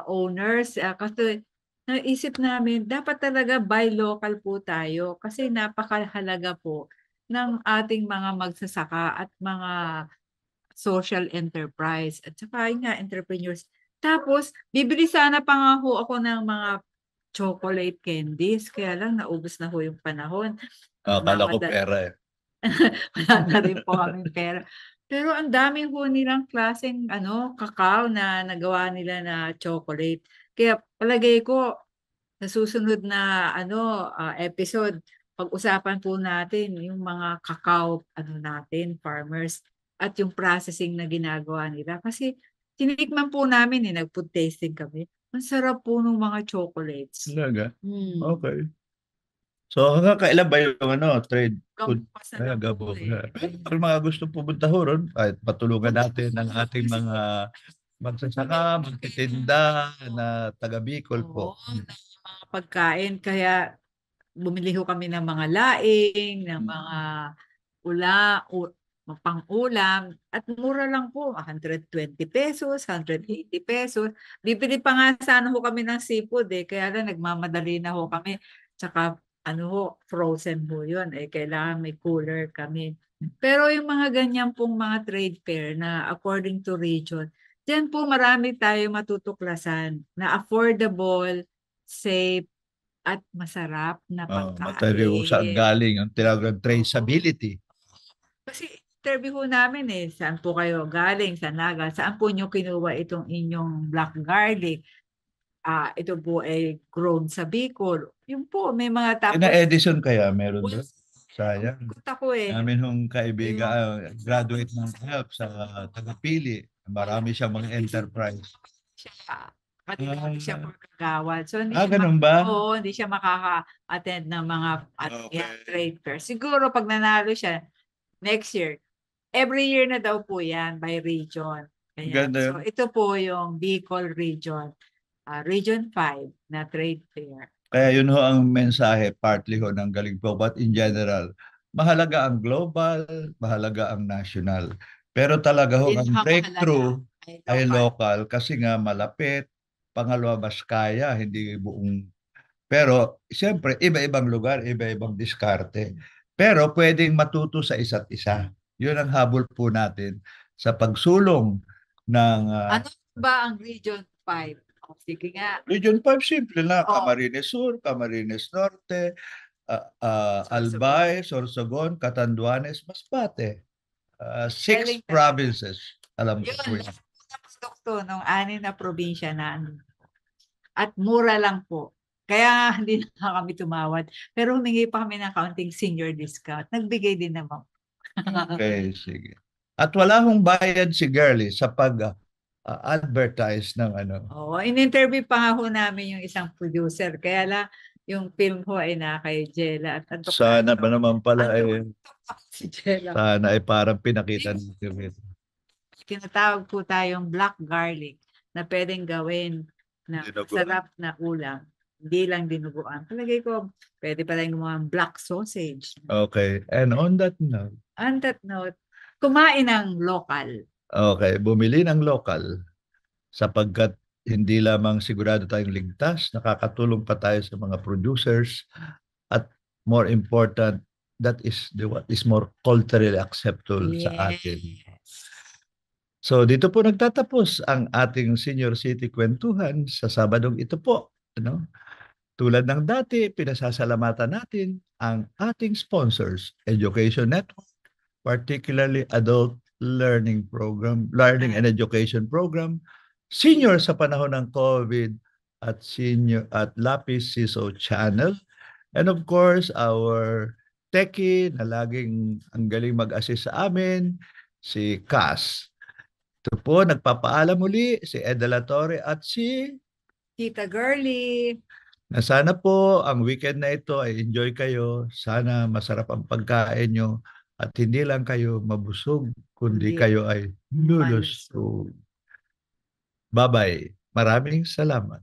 owners. Kasi naisip namin, dapat talaga buy local po tayo kasi napakahalaga po ng ating mga magsasaka at mga social enterprise at saka yun nga entrepreneurs. Tapos bibili sana pa nga ho ako ng mga chocolate candies kaya lang naubos na ho yung panahon. akala ko pera eh. Wala na rin po kaming pera. Pero ang dami ho nilang klaseng kakao na nagawa nila na chocolate. Kaya palagay ko sa susunod na episode, pag-usapan po natin yung mga kakao natin, farmers at yung processing na ginagawa nila. Kasi tinikman po namin nag-food tasting kami. Ang sarap po ng mga chocolates. Talaga? Hmm. Okay. So hanggang kailan ba yung trade food? Gampas na lang po Gabo. eh. Kung mga gusto pumunta ho ron, kahit patulungan natin ang ating mga magsasaka, magtitinda na taga Bicol po. Oo, ng mga pagkain. Kaya bumili ho kami ng mga laing, ng mga pang-ulam. At mura lang po, 120 pesos, 180 pesos. Bibili pa nga sana ho kami ng seafood eh. Kaya lang nagmamadali na ho kami. Tsaka frozen ho yun. Kailangan may cooler kami. Pero yung mga ganyan pong mga trade fair na according to region, diyan po marami tayo matutuklasan na affordable, safe, at masarap na Material saan pagkain. galing ang tinawag traceability. Kasi interview ho namin saan po kayo galing, sa Naga, saan po nyo kinuha itong inyong black garlic? Ito po ay grown sa Bicol. Yun po, may mga tapos. Edison kaya meron doon? Sayang. Ikot ako Namin hong kaibigan, graduate ng help sa Tagapili. Marami siyang mga enterprise. Kanina siya po kagawad. So, ganun ba? Oo, hindi siya makaka-attend ng mga Okay. trade fair. Siguro pag nanalo siya, next year, every year na daw po yan by region. Ganda So, ito po yung Bicol region. Region 5 na trade fair. Kaya yun ho ang mensahe, partly ho ng Galing po, but in general, mahalaga ang global, mahalaga ang national. Pero talaga ho, ang breakthrough ay local kasi nga malapit, pangalawa mas kaya, hindi buong. Pero siyempre, iba-ibang lugar, iba-ibang diskarte. Pero pwedeng matuto sa isa't isa. Yun ang habol po natin sa pagsulong ng Ano ba ang Region 5? Sige nga. Region 5, simple na. Oh. Camarines Sur, Camarines Norte, Albay, Sorsogon, Catanduanes, Masbate. 6 provinces. Alam ko po yan. Produkto ng 6 na probinsya na at mura lang po. Kaya hindi na kami tumawad. Pero humingi pa kami ng kaunting senior discount. Nagbigay din naman. Okay, sige. At wala hong bayad si Girlie sa pag-advertise ng Oo, in-interview pa nga ho namin yung isang producer. Kaya lang, yung film ho ay na kay Jella. At sana ba naman pala si Jella. Sana ay parang pinakita natin. Tinatawag po tayong black garlic na pwedeng gawin na sarap na ulam. Hindi lang dinuguan. Palagay ko, pwede pa tayong gumawa ng black sausage. Okay. And on that note, kumain ng local. Okay, bumili ng local sapagkat hindi lamang sigurado tayong ligtas, nakakatulong pa tayo sa mga producers at more important, that is what is more culturally acceptable sa atin. So dito po nagtatapos ang ating Senior City Kwentuhan sa Sabadong ito po. Tulad ng dati, pinasasalamatan natin ang ating sponsors, Education Network, particularly Adult Learning Program, Learning and Education Program, senior sa panahon ng COVID at senior at Lapis Siso Channel, and of course our techie na laging ang galing mag-assist sa amin, si Cass. Ito po, nagpapaalam muli si Ed De La Torre at si Tita Girly. na sana po ang weekend na ito ay enjoy kayo. Sana masarap ang pagkain nyo at hindi lang kayo mabusog, kundi Hindi. kayo ay lulusog. Bye-bye. Maraming salamat.